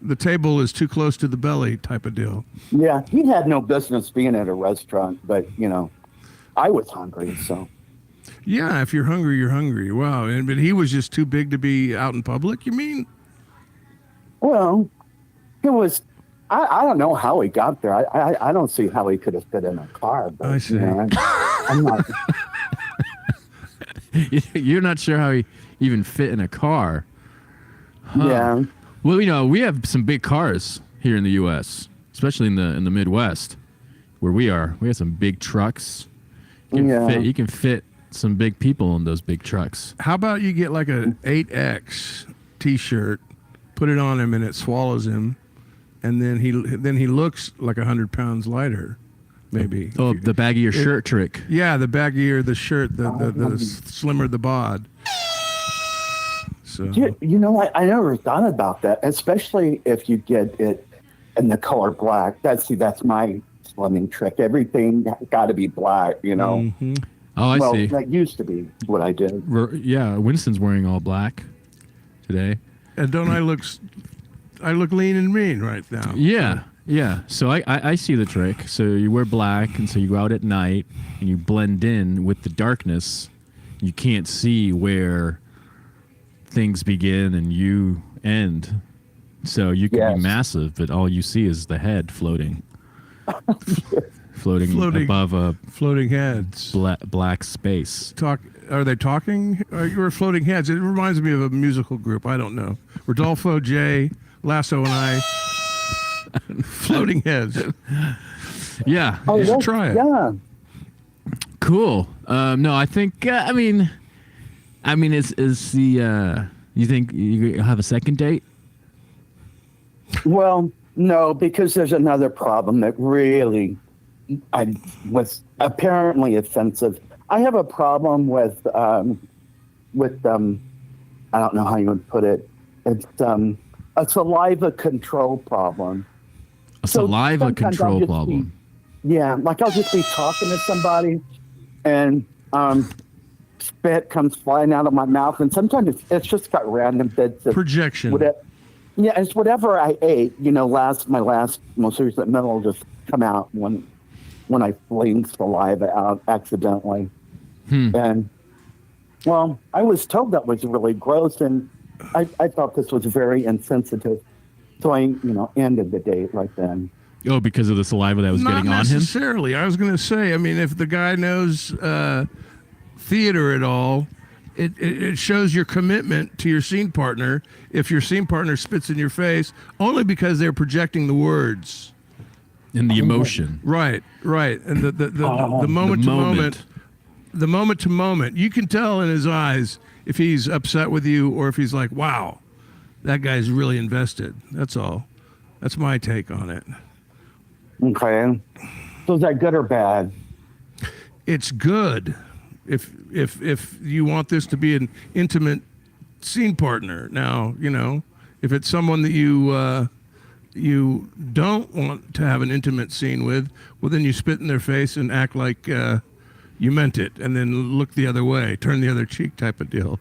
The table is too close to the belly type of deal. Yeah, he had no business being at a restaurant, but I was hungry, so. Yeah, if you're hungry, you're hungry. Wow. But he was just too big to be out in public, you mean? Well, it was. I don't know how he got there. I don't see how he could have fit in a car. But, I see. I'm not. You're not sure how he even fit in a car. Huh. Yeah. Well, we have some big cars here in the U.S., especially in the Midwest, where we are. We have some big trucks. You can fit some big people in those big trucks. How about you get like a 8X T-shirt, put it on him, and it swallows him, and then he looks like 100 pounds lighter, maybe. Oh, the baggier shirt trick. Yeah, the baggier the shirt, the slimmer the bod. So I never thought about that, especially if you get it in the color black. That's my slimming trick. Everything got to be black, Mm-hmm. Oh, I see. That used to be what I did. Yeah, Winston's wearing all black today. And don't I look lean and mean right now? Yeah. So I see the trick. So you wear black, and so you go out at night, and you blend in with the darkness. You can't see where things begin and you end. So you can Yes. be massive, but all you see is the head floating, floating above a Floating heads. black space. Are they talking? You were floating heads. It reminds me of a musical group. I don't know. Rodolfo, Jay, Lasso, and I. Floating heads. Yeah. You should try it. Yeah. Cool. No, I think. I mean, is the you think you have a second date? Well, no, because there's another problem that really was apparently offensive. I have a problem with I don't know how you would put it. It's a saliva control problem. A So saliva sometimes I'll control just problem. Yeah, like I'll just be talking to somebody, and spit comes flying out of my mouth, and sometimes it's just got random bits of Projection. Yeah, it's whatever I ate. You know, my last most recent meal will just come out when I fling saliva out accidentally. And well, I was told that was really gross, and I thought this was very insensitive. So I, ended the date right then. Oh, because of the saliva that was Not getting on him? necessarily. I was going to say, I mean, if the guy knows theater at all, it shows your commitment to your scene partner if your scene partner spits in your face only because they're projecting the words. And the emotion. Right. And the moment to moment, you can tell in his eyes if he's upset with you or if he's like, wow, that guy's really invested. That's all. That's my take on it. Okay. So is that good or bad? It's good if you want this to be an intimate scene partner. Now, if it's someone that you don't want to have an intimate scene with, well, then you spit in their face and act like you meant it, and then look the other way, turn the other cheek, type of deal.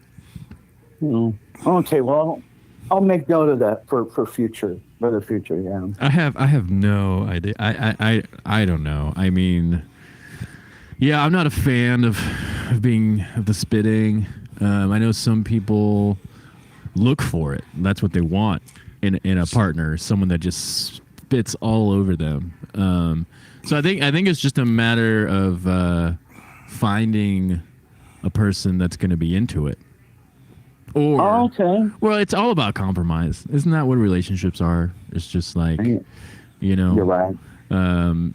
Okay. Well, I'll make note of that for the future. Yeah. I have no idea. I don't know. I mean, yeah, I'm not a fan of the spitting. I know some people look for it. That's what they want in a partner, someone that just spits all over them. So I think it's just a matter of finding a person that's going to be into it. Or, okay. Well, it's all about compromise. Isn't that what relationships are? It's just like, You're right.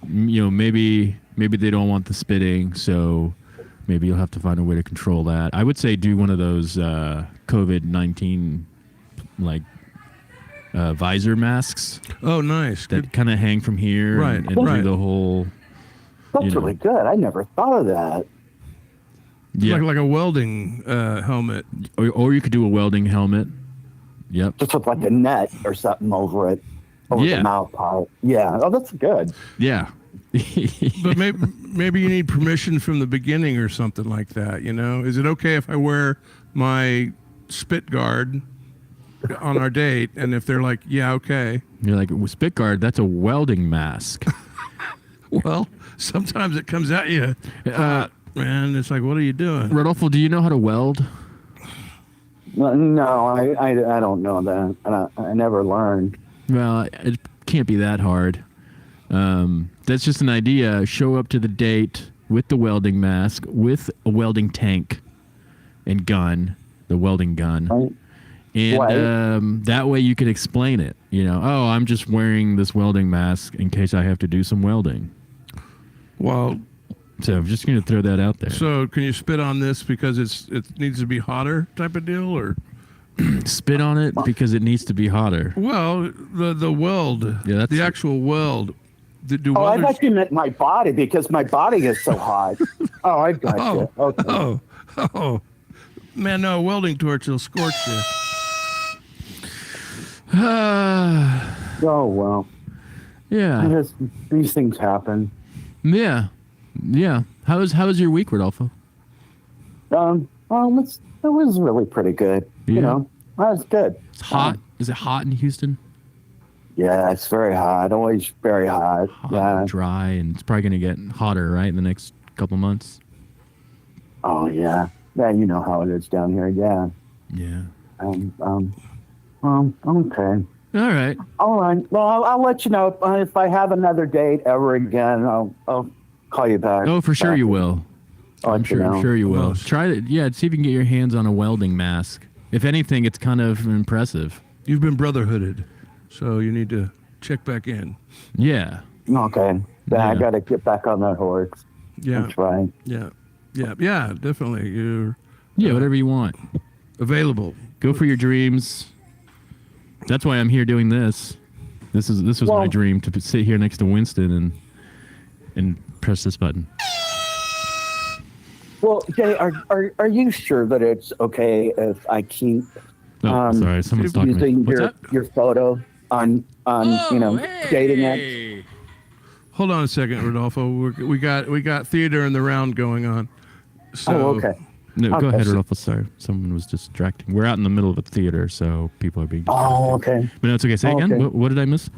Maybe they don't want the spitting, so maybe you'll have to find a way to control that. I would say do one of those COVID-19 visor masks Oh, nice. that kind of hang from here Right, and do right. the whole. That's really good. I never thought of that. Yeah, Like a welding helmet. or you could do a welding helmet. Yep. Just with like a net or something over it. Over Yeah. the mouth part. Yeah. Oh, that's good. Yeah. But maybe you need permission from the beginning or something like that, Is it okay if I wear my spit guard on our date? And if they're like, yeah, okay. You're like, well, spit guard, that's a welding mask. Well, sometimes it comes at you. Man, it's like, what are you doing? Rodolfo, do you know how to weld? No, I don't know that. I never learned. Well, it can't be that hard. That's just an idea. Show up to the date with the welding mask, with a welding tank and gun, the welding gun. Right. And Right. that way you could explain it. Oh, I'm just wearing this welding mask in case I have to do some welding. Well, So I'm just going to throw that out there. so can you spit on this because it needs to be hotter type of deal, or? Spit on it because it needs to be hotter. Well, the weld, Yeah, that's- the actual weld. Do Oh, I welders- thought you meant my body because my body is so hot. Oh, I got you. Okay. Oh, man, no, a welding torch will scorch you. Oh, well. Yeah. These things happen. Yeah. How was your week, Rodolfo? Well, it was really pretty good. Yeah. That was good. It's hot. Is it hot in Houston? Yeah, it's very hot. Always very hot. Hot Yeah. and dry, and it's probably going to get hotter, right, in the next couple months? Oh, yeah. Yeah, you know how it is down here. Yeah. Yeah. Okay. All right. All right. Well, I'll let you know if I have another date ever again. I'll call you back. Oh, for sure you will. I'll I'm let you know. sure you will. Almost. Try it. Yeah, see if you can get your hands on a welding mask. If anything, it's kind of impressive. You've been brotherhooded, so you need to check back in. Yeah. Okay. Then I Yeah. got to get back on that horse. Yeah, That's right. yeah, definitely. You're Yeah, whatever you want. available. Go for your dreams. That's why I'm here doing this. This was my Well- dream, to sit here next to Winston and press this button. Well, Jay, are you sure that it's okay if I keep Oh, sorry, someone's talking to me. using What's that? your photo on dating apps? Hold on a second, Rodolfo. We got theater in the round going on. So, Oh, okay. No, go Okay, ahead, so- Rodolfo. Sorry, someone was distracting. We're out in the middle of a theater, so people are being. Oh, okay. But no, it's okay. Say Oh, again. okay. What did I miss?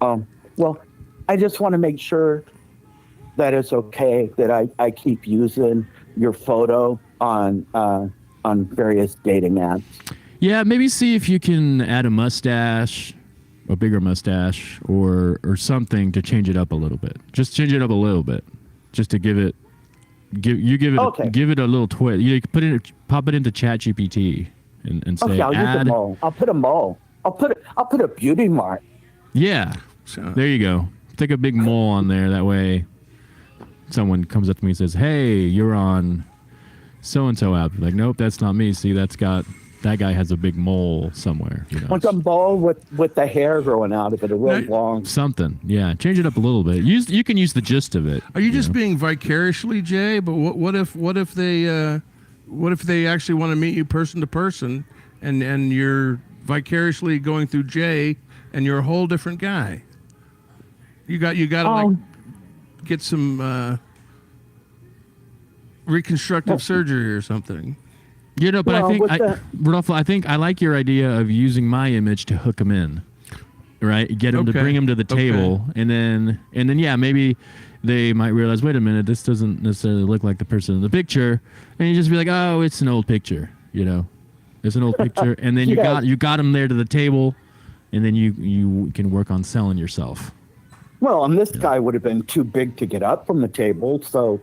Well, I just want to make sure that it's okay that I keep using your photo on various dating apps. Yeah, maybe see if you can add a mustache, a bigger mustache, or something to change it up a little bit. Just change it up a little bit, just to give it Okay. give it a little twist. You can pop it into ChatGPT and say Okay, I'll use a add. mole. I'll put a mole. I'll put a beauty mark. Yeah, So, there you go. Stick a big mole on there. That way, someone comes up to me and says, "Hey, you're on so and so app." Like, nope, that's not me. See, that guy has a big mole somewhere. You know, Like a mole with the hair growing out of it, a real Right. long. something. Yeah, change it up a little bit. You can use the gist of it. are you just know? being vicariously Jay? But what if they actually want to meet you person to person, and you're vicariously going through Jay, and you're a whole different guy? You got to like get some reconstructive surgery or something. You know, but Well, I think, with Rodolfo, I think I like your idea of using my image to hook him in, right? Get him to Okay. bring him to the Okay. table, and then yeah, maybe they might realize, wait a minute, this doesn't necessarily look like the person in the picture, and you just be like, oh, it's an old picture, you know, it's an old picture, and then Yeah. you got him there to the table, and then you can work on selling yourself. Well, and this guy would have been too big to get up from the table, so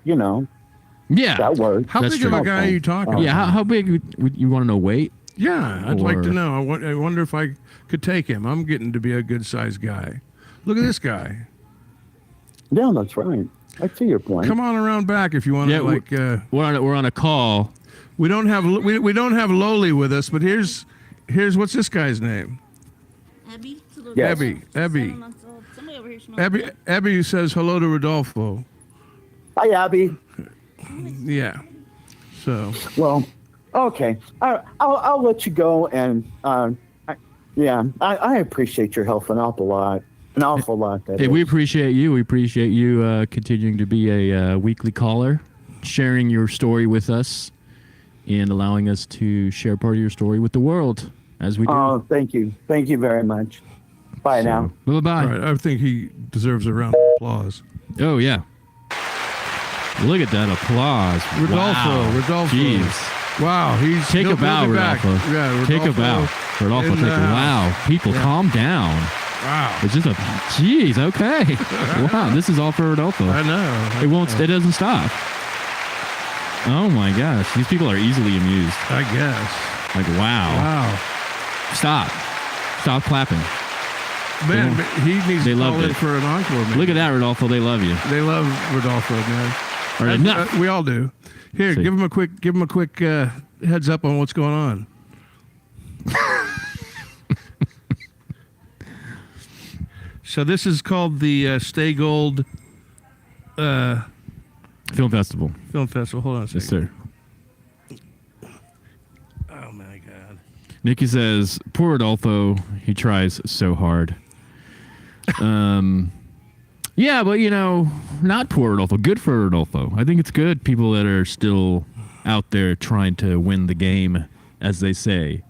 Yeah, that worked. How That's big of a true. guy are you talking? yeah. How big would you want to know? Weight? Yeah, I'd like to Or- know. I wonder if I could take him. I'm getting to be a good sized guy. Look at this guy. Yeah, that's right. I see your point. Come on around back if you want Yeah, to. Like, we're on a call. we don't have Loli with us, but here's what's this guy's name? Abby? It's a little Yes. girl. She's Abby. 7 months old. Somebody over here smells Abby says hello to Rodolfo. Hi, Abby. Yeah. So Well, okay. I'll let you go, and I appreciate your help an awful lot. An awful lot. That Hey, we is. appreciate you. We appreciate you continuing to be a weekly caller, sharing your story with us, and allowing us to share part of your story with the world as we do. Oh, thank you. Thank you very much. Bye now. Bye-bye. all right, I think he deserves a round of applause. Oh, yeah. Look at that applause. Wow. Rodolfo. Jeez. Wow, Take he'll a bow, be back. Rodolfo. Yeah, Take a bow. Rodolfo, in take the a house. wow. People, Yeah. calm down. Wow. It's just a... Jeez, okay. Wow, this is all for Rodolfo. I know. It won't... It doesn't stop. Oh, my gosh. These people are easily amused. I guess. Like, wow. Wow. Stop. Stop clapping. Man, They- he needs they to call loved in it. for an encore. Man. Look at that, Rodolfo. They love you. They love Rodolfo, man. All right, enough. We all do. Here, See. give him a quick heads up on what's going on. So this is called the Stay Gold Film Festival. Film Festival. Hold on a second. Yes, sir. Oh my God. Nikki says, poor Rodolfo. He tries so hard. Yeah, but, not poor Rodolfo. Good for Rodolfo. I think it's good. People that are still out there trying to win the game, as they say.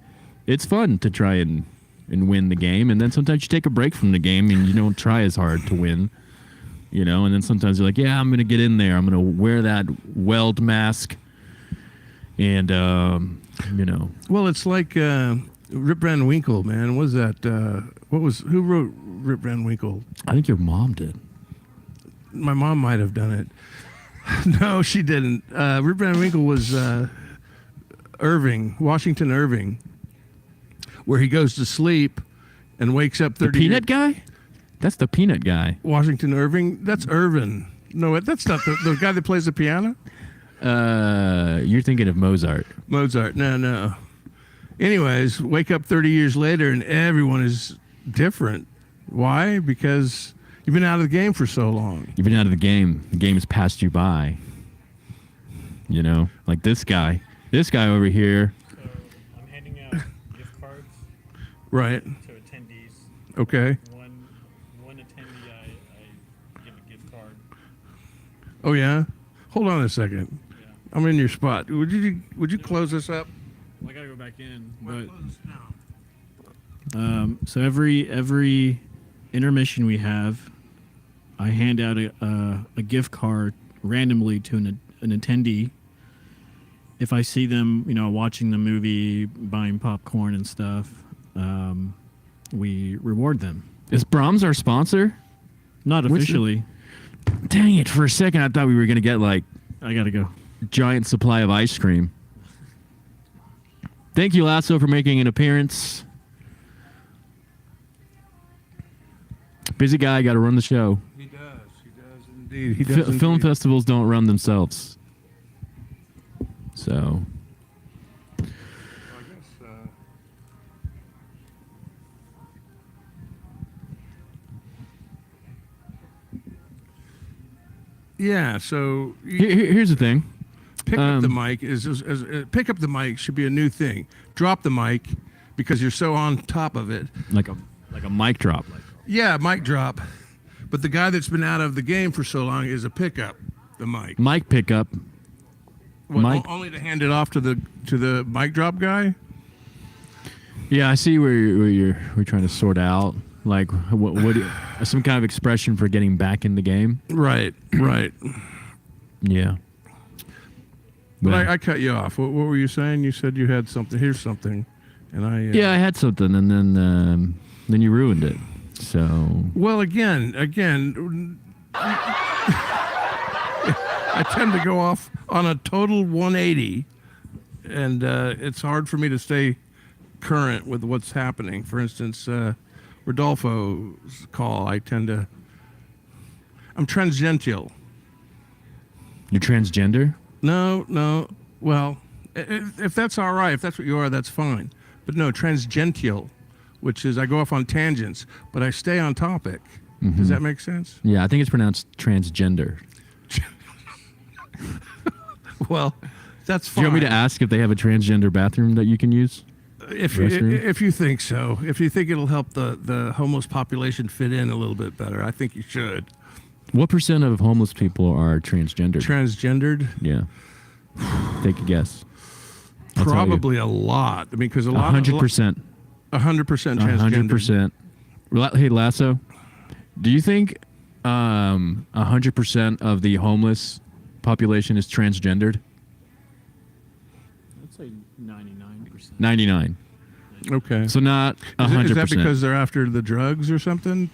It's fun to try and win the game. And then sometimes you take a break from the game and you don't try as hard to win. And then sometimes you're like, yeah, I'm going to get in there. I'm going to wear that weld mask. And, Well, it's like Rip Van Winkle, man. What was that? Who wrote Rip Van Winkle? I think your mom did. My mom might have done it. No, she didn't. Rip Van Winkle was Washington Irving, where he goes to sleep and wakes up 30 The peanut guy? That's the peanut guy. Washington Irving? That's Irvin. No, that's not the guy that plays the piano? You're thinking of Mozart. Mozart. No. Anyways, wake up 30 years later and everyone is different. Why? Because you've been out of the game for so long. You've been out of the game. The game has passed you by. You know, like this guy. This guy over here. So I'm handing out gift cards Right. to attendees. Okay. One attendee, I give a gift card. Oh, yeah? Hold on a second. Yeah. I'm in your spot. Would you close this up? Well, I gotta go back in. But so every intermission we have, I hand out a gift card randomly to an attendee. If I see them, watching the movie, buying popcorn and stuff, we reward them. Is Brahms our sponsor? Not What's officially. Dang it. For a second, I thought we were going to get like I gotta go. giant supply of ice cream. Thank you, Lasso, for making an appearance. Busy guy, got to run the show. He does indeed. He does Film indeed. festivals don't run themselves. So, I guess, yeah, so here's the thing. pick up the mic pick up the mic should be a new thing. Drop the mic because you're so on top of it. Like a mic drop. Yeah, mic drop. But the guy that's been out of the game for so long is a pickup the mic. Mic pickup. What, mic- only to hand it off to the mic drop guy? Yeah, I see where we're trying to sort out. Like, what some kind of expression for getting back in the game. Right. Yeah. But I cut you off. What were you saying? You said you had something. Here's something, and I. Yeah, I had something, and then you ruined it. So. Well, again, I tend to go off on a total 180, and it's hard for me to stay current with what's happening. For instance, Rodolfo's call. I'm transgential. You're transgender? No. Well, if that's all right, if that's what you are, that's fine. But no, transgential, which is I go off on tangents, but I stay on topic. Mm-hmm. Does that make sense? Yeah, I think it's pronounced transgender. Well, that's Do fine. you want me to ask if they have a transgender bathroom that you can use? If restroom? you think so, if you think it'll help the homeless population fit in a little bit better, I think you should. What % of homeless people are transgender? Transgendered? Yeah. Take a guess. I'll tell you. Probably a lot. I mean, because a lot 100%. 100% transgendered. 100%. Hey, Lasso, do you think 100% of the homeless population is transgendered? I'd say 99%. 99. Okay. So not 100%. Is that because they're after the drugs or something?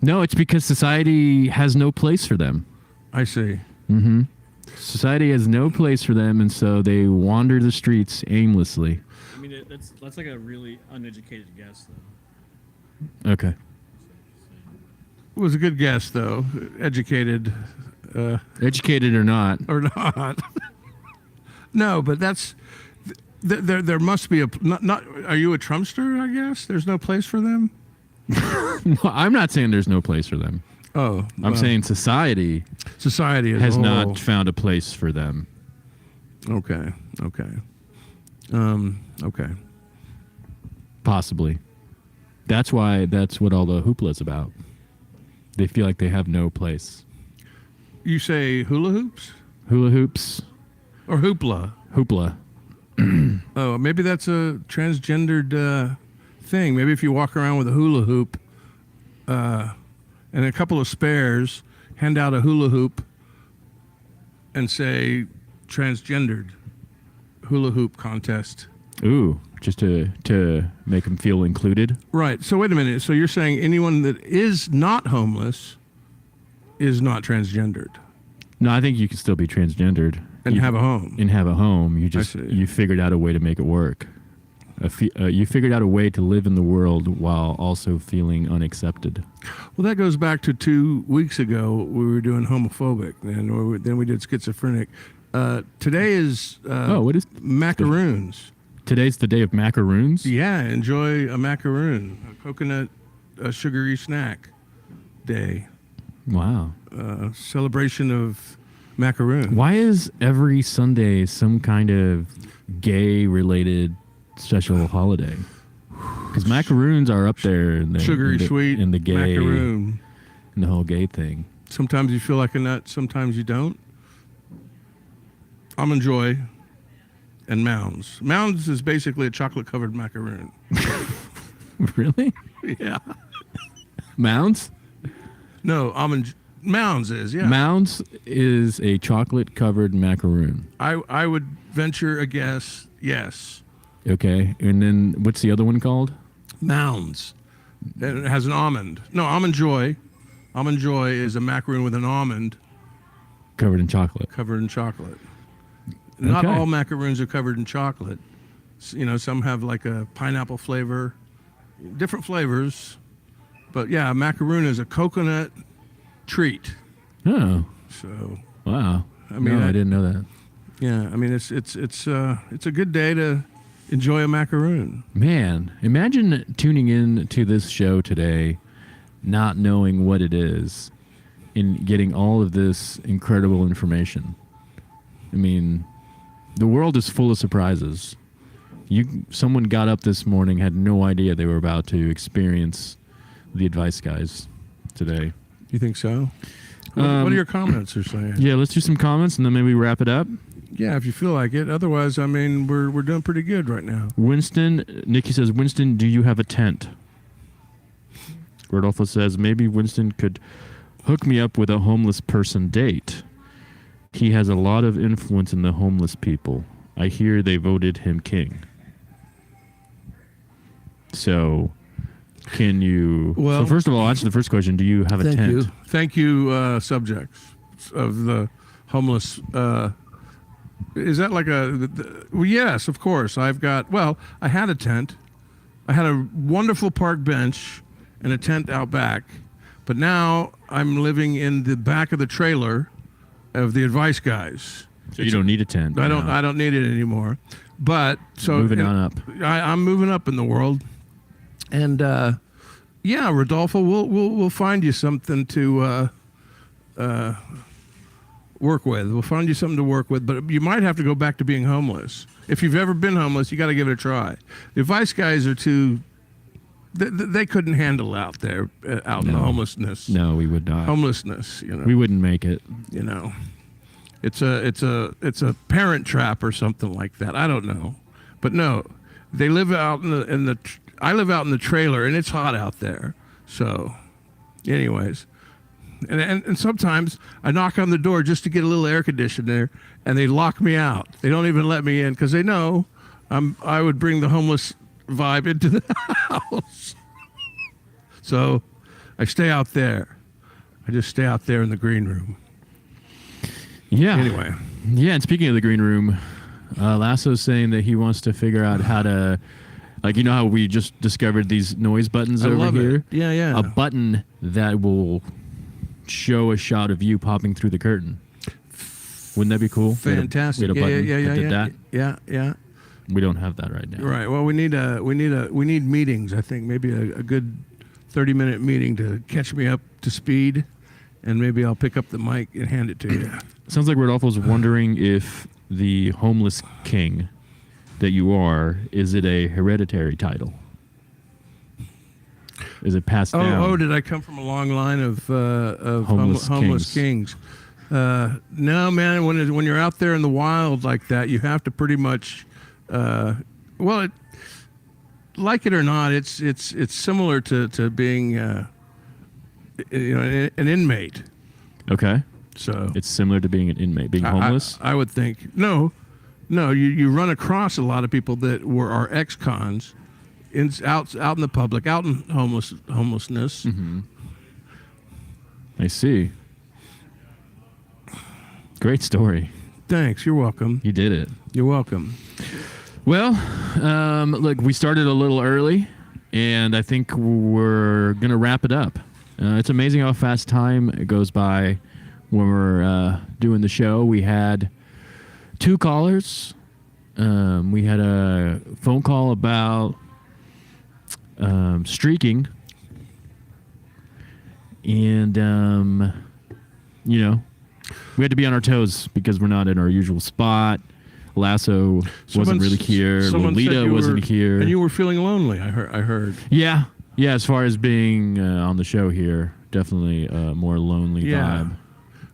No, it's because society has no place for them. I see. Mm-hmm. Society has no place for them, and so they wander the streets aimlessly. I mean, that's like a really uneducated guess, though. Okay. It was a good guess, though. Educated. Educated or not. Or not. No, but that's... There must be a... Not. Are you a Trumpster, I guess? There's no place for them? No, I'm not saying there's no place for them. Oh. I'm saying society society as has a whole. not found a place for them. Okay. Okay. Possibly. That's what all the hoopla is about. They feel like they have no place. You say hula hoops? Hula hoops. Or hoopla? Hoopla. Oh, maybe that's a transgendered thing. Maybe if you walk around with a hula hoop and a couple of spares, hand out a hula hoop and say transgendered hula hoop contest. Ooh, just to make them feel included. Right. So wait a minute. So you're saying anyone that is not homeless is not transgendered No, I think you can still be transgendered and have a home. and have a home. You just see. you figured out a way to make it work. You figured out a way to live in the world while also feeling unaccepted. Well, that goes back to 2 weeks ago. We were doing homophobic, and then we did schizophrenic. Today is what is macaroons. today's the day of macaroons? Yeah, enjoy a macaroon, a coconut sugary snack day. Wow. Celebration of macaroon. Why is every Sunday some kind of gay-related special holiday? Because macaroons are up there in the Sugary in the, sweet in the gay macaroon. in the whole gay thing. Sometimes you feel like a nut, sometimes you don't. Almond Joy and Mounds. Mounds is basically a chocolate-covered macaroon. Really? Yeah. Mounds? No, Mounds is, yeah. Mounds is a chocolate-covered macaroon. I would venture a guess, yes. Okay, and then what's the other one called? Mounds. It has an almond. No, Almond Joy. Almond Joy is a macaroon with an almond Covered in chocolate. covered in chocolate. Not Okay. all macaroons are covered in chocolate. You know, some have like a pineapple flavor, different flavors. But yeah, a macaroon is a coconut treat. Oh, So wow. I mean, I didn't know that. yeah, I mean it's a good day to enjoy a macaroon. Man, imagine tuning in to this show today, not knowing what it is, and getting all of this incredible information. I mean, the world is full of surprises. Someone got up this morning, had no idea they were about to experience the Advice Guys today. You think so? What are your comments are saying? Yeah, let's do some comments and then maybe wrap it up. Yeah, if you feel like it. Otherwise, I mean, we're doing pretty good right now. Nikki says, Winston, do you have a tent? Rodolfo says, maybe Winston could hook me up with a homeless person date. He has a lot of influence in the homeless people. I hear they voted him king. So, can you... Well- so first of all, answer the first question. Do you have a tent? Thank you, subjects of the homeless. Is that like well, yes, of course. I had a tent. I had a wonderful park bench and a tent out back. But now I'm living in the back of the trailer of the Advice Guys. So you don't need a tent. I now. don't need it anymore. But so Moving on up. I'm moving up in the world, and yeah, Rodolfo, we'll find you something to work with. We'll find you something to work with, but you might have to go back to being homeless. If you've ever been homeless, you got to give it a try. The Advice Guys are too. They couldn't handle out there out in the homelessness. No, we would not. Homelessness, you know. We wouldn't make it. You know, it's a parent trap or something like that. I don't know, but no, they live out in the. I live out in the trailer and it's hot out there. So, anyways, and sometimes I knock on the door just to get a little air conditioner, and they lock me out. They don't even let me in because they know I would bring the homeless vibe into the house. So, I stay out there. I just stay out there in the green room. Yeah. Anyway. Yeah, and speaking of the green room, Lasso's saying that he wants to figure out how to, like, you know how we just discovered these noise buttons I over love here? it. Yeah. A button that will show a shot of you popping through the curtain. Wouldn't that be cool? Fantastic. We had a button Yeah. that did that. Yeah. We don't have that right now. Right. Well, we need meetings. I think maybe a good 30-minute meeting to catch me up to speed, and maybe I'll pick up the mic and hand it to you. Sounds like Rodolfo's wondering if the homeless king that you are, is it a hereditary title? Is it passed down? Oh, did I come from a long line of Homeless kings? No, man. When you're out there in the wild like that, you have to pretty much, like it or not, it's similar to being, an inmate. Okay. So It's similar to being an inmate, being homeless. I would think no. No, you run across a lot of people that are ex-cons, out in the public, out in homelessness. Mm-hmm. I see. Great story. Thanks. You're welcome. You did it. You're welcome. Well, look, we started a little early, and I think we're going to wrap it up. It's amazing how fast time goes by when we're doing the show. We had 2 callers. We had a phone call about streaking. And, you know, we had to be on our toes because we're not in our usual spot. Lasso wasn't really here. Lolita wasn't here. And you were feeling lonely, I heard. Yeah. Yeah, as far as being on the show here, definitely a more lonely vibe.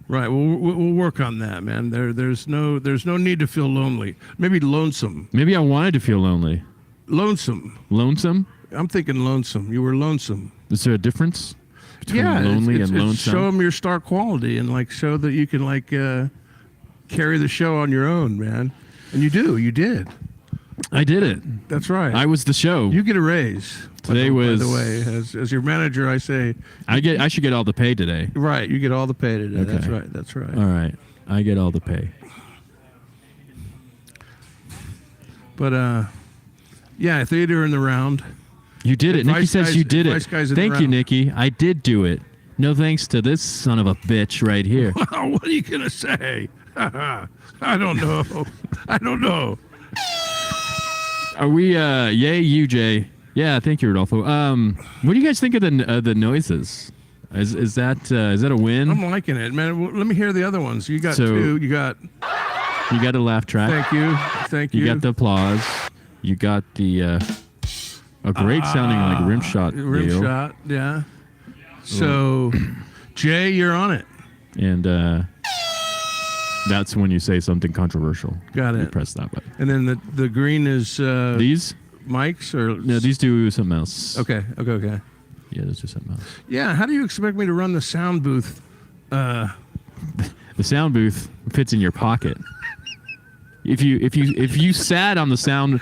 Right. Well, we'll work on that, man. There's no need to feel lonely. Maybe lonesome. Maybe I wanted to feel lonely. Lonesome. Lonesome? I'm thinking lonesome. You were lonesome. Is there a difference between lonely and lonesome? Show them your star quality and like show that you can like carry the show on your own, man. And you do. You did. I did it. That's right. I was the show. You get a raise. Today by the way, as your manager, I say I should get all the pay today. Right. You get all the pay today. Okay. That's right. That's right. All right. I get all the pay. But yeah, theater in the round. You did it. Nikki says you did it. Thank you, Nikki. I did do it. No thanks to this son of a bitch right here. Wow, what are you gonna say? I don't know. I don't know. Are we? Yay, UJ. Yeah, thank you, Rodolfo. What do you guys think of the noises? Is that a win? I'm liking it, man. Well, let me hear the other ones. You got 2. You got a laugh track. Thank you. Thank you. You got the applause. You got the a great sounding like rim shot. Rim shot. Yeah. So, Jay, you're on it. And that's when you say something controversial. Got it. You press that button. And then the green is these mics or no, these do something else. Okay. Yeah, those do something else. Yeah. How do you expect me to run the sound booth? The sound booth fits in your pocket. If you sat on the sound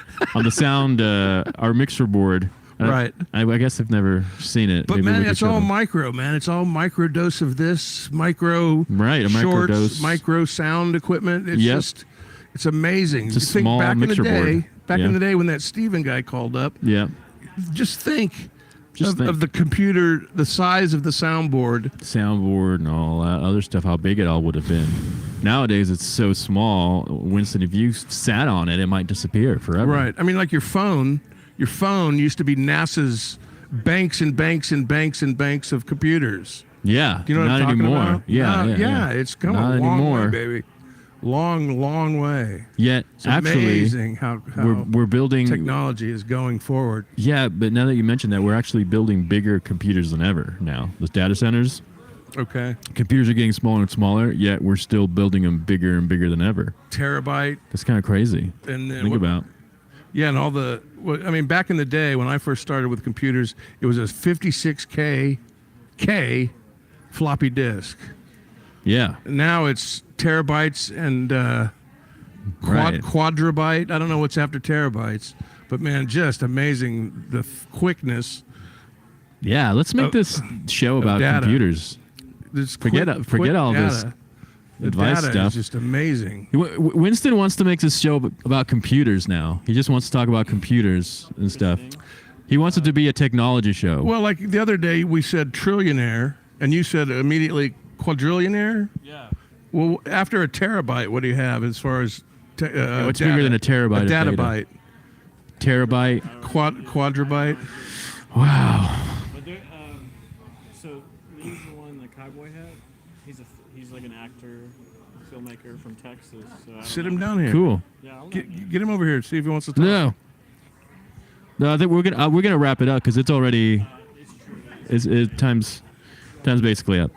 our mixer board. Right. I guess I've never seen it. But maybe man, it's all micro, man. It's all micro dose of this, micro a micro dose. Micro sound equipment. It's just it's amazing. It's a small mixer board. Back in the day when that Steven guy called up. Yeah. Just think of the computer, the size of the soundboard. Soundboard and all that other stuff, how big it all would have been. Nowadays, it's so small. Winston, if you sat on it, it might disappear forever. Right. I mean, like your phone used to be NASA's banks and banks and banks and banks of computers. Yeah. Do you know what I'm talking anymore. about? Yeah. It's come not a long anymore. way, baby. Long way. Yet, It's actually, amazing how we're building technology is going forward. Yeah, but now that you mentioned that, we're actually building bigger computers than ever now. The data centers. Okay. Computers are getting smaller and smaller, yet we're still building them bigger and bigger than ever. Terabyte. That's kind of crazy. And think about. Yeah, and all the. I mean, back in the day when I first started with computers, it was a 56K floppy disk. Yeah. Now it's terabytes and quadribyte. I don't know what's after terabytes, but man, just amazing the quickness. Yeah, let's make this show about data. computers. Forget all data. this The advice data stuff. is just amazing. Winston wants to make this show about computers now. He just wants to talk about computers and stuff. He wants it to be a technology show. Well, like the other day we said trillionaire, and you said immediately quadrillionaire. Yeah. Well, after a terabyte, what do you have as far as what's bigger than a terabyte? A data databyte. Terabyte. Quadribyte. Wow. But so he's the one, the cowboy hat. He's like an actor, filmmaker from Texas. So Sit him down here. Cool. Yeah, I'll Get him over here. See if he wants to talk. No, I think we're gonna wrap it up because it's already time's basically up.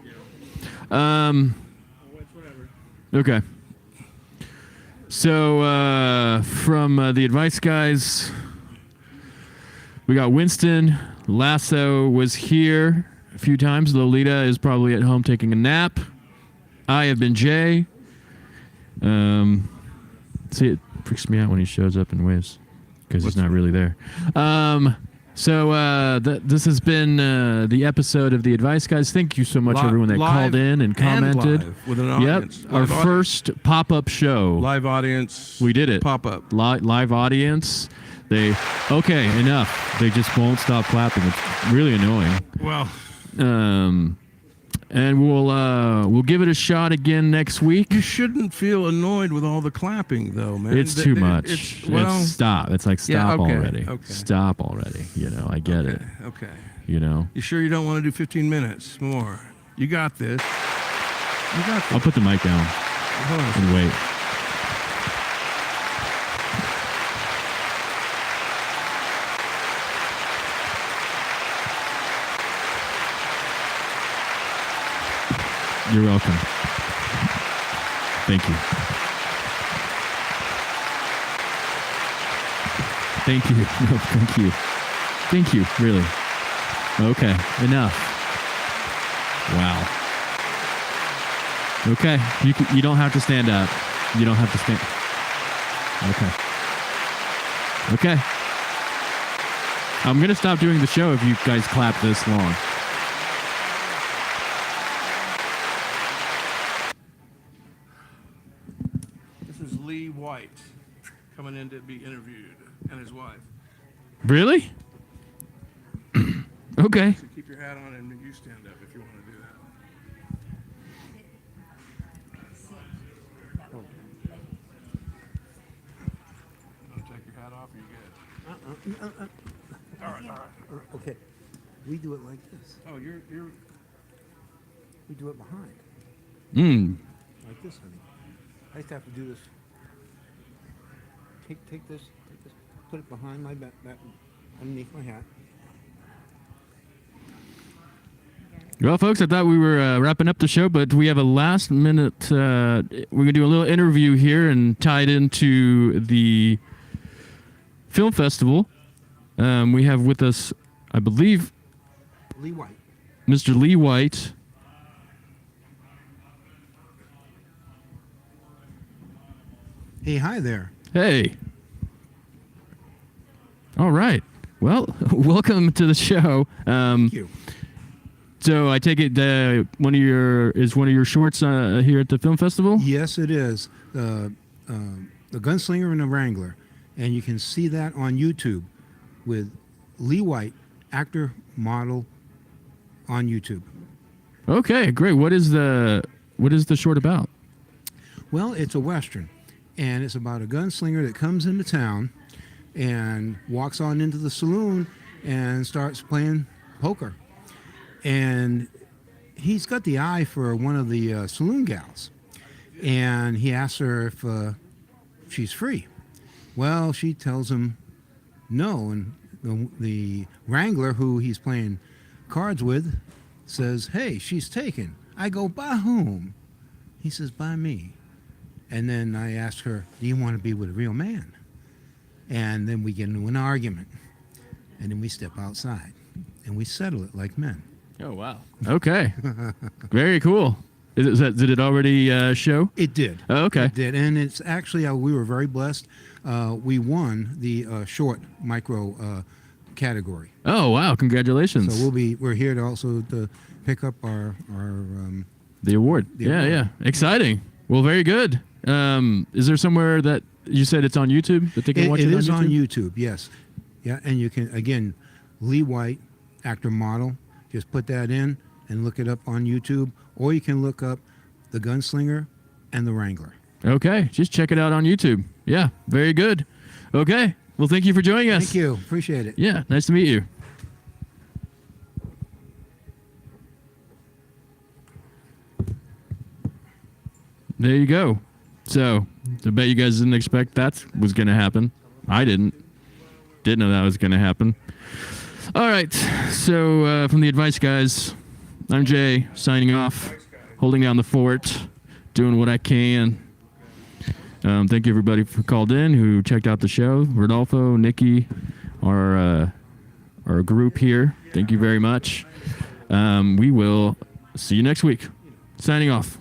Okay. So from the advice guys, we got Winston. Lasso was here a few times. Lolita is probably at home taking a nap. I have been Jay. See, freaks me out when he shows up and waves because he's not really there. This has been the episode of The Advice Guys. Thank you so much, everyone that called in and commented. live with an audience. Yep, our first pop-up show. Live audience. We did it. Pop-up. Live audience. Okay, enough. They just won't stop clapping. It's really annoying. Well, and we'll give it a shot again next week. you shouldn't feel annoyed with all the clapping, though, man. It's too much. Stop. It's like stop okay, already. okay. Stop already. I get it. Okay. You sure you don't want to do 15 minutes more? You got this. I'll put the mic down Hold on. and wait. You're welcome. Thank you. Thank you. No, thank you. Thank you, really. Okay, enough. Wow. Okay, you don't have to stand up. You don't have to stand. Okay. I'm going to stop doing the show if you guys clap this long. This is Lee White coming in to be interviewed, and his wife. Really? Okay. So keep your hat on and you stand up if you want to do that. Want to take your hat off? Or you good? All right. Okay, we do it like this. Oh, you're. We do it behind, like this, honey. I used to have to do this. Take this, put it behind my back, underneath my hat. Well, folks, I thought we were wrapping up the show, but we have a last minute. We're going to do a little interview here and tie it into the film festival. We have with us, I believe, Lee White. Mr. Lee White. Hey, hi there. Hey. All right. Well, welcome to the show. Thank you. So I take it one of your shorts here at the film festival? Yes, it is. The Gunslinger and the Wrangler, and you can see that on YouTube with Lee White, actor, model, on YouTube. Okay, great. What is the short about? Well, it's a Western, and it's about a gunslinger that comes into town and walks on into the saloon and starts playing poker. And he's got the eye for one of the saloon gals, and he asks her if she's free. Well, she tells him no, and the Wrangler, who he's playing cards with, says, "Hey, she's taken." I go, "By whom?" He says, "By me." And then I ask her, "Do you want to be with a real man?" And then we get into an argument, and then we step outside, and we settle it like men. Oh, wow. Okay. Very cool. Did it already show? It did. Oh, okay. It did, and it's actually we were very blessed. We won the short micro category. Oh, wow! Congratulations. So we're here to also to pick up our the award. The award. Yeah. Exciting. Well, very good. Is there somewhere that you said it's on YouTube that they can watch it on YouTube? It is on YouTube. Yes. Yeah, and you can again, Lee White, actor model. Just put that in and look it up on YouTube, or you can look up The Gunslinger and the Wrangler. Okay, just check it out on YouTube. Yeah, very good. Okay, well, thank you for joining us. Thank you. Appreciate it. Yeah, nice to meet you. There you go. So, I bet you guys didn't expect that was going to happen. I didn't. Didn't know that was going to happen. All right, so from the Advice Guys, I'm Jay, signing off, holding down the fort, doing what I can. Thank you, everybody, who called in, who checked out the show. Rodolfo, Nikki, our group here. Thank you very much. We will see you next week. Signing off.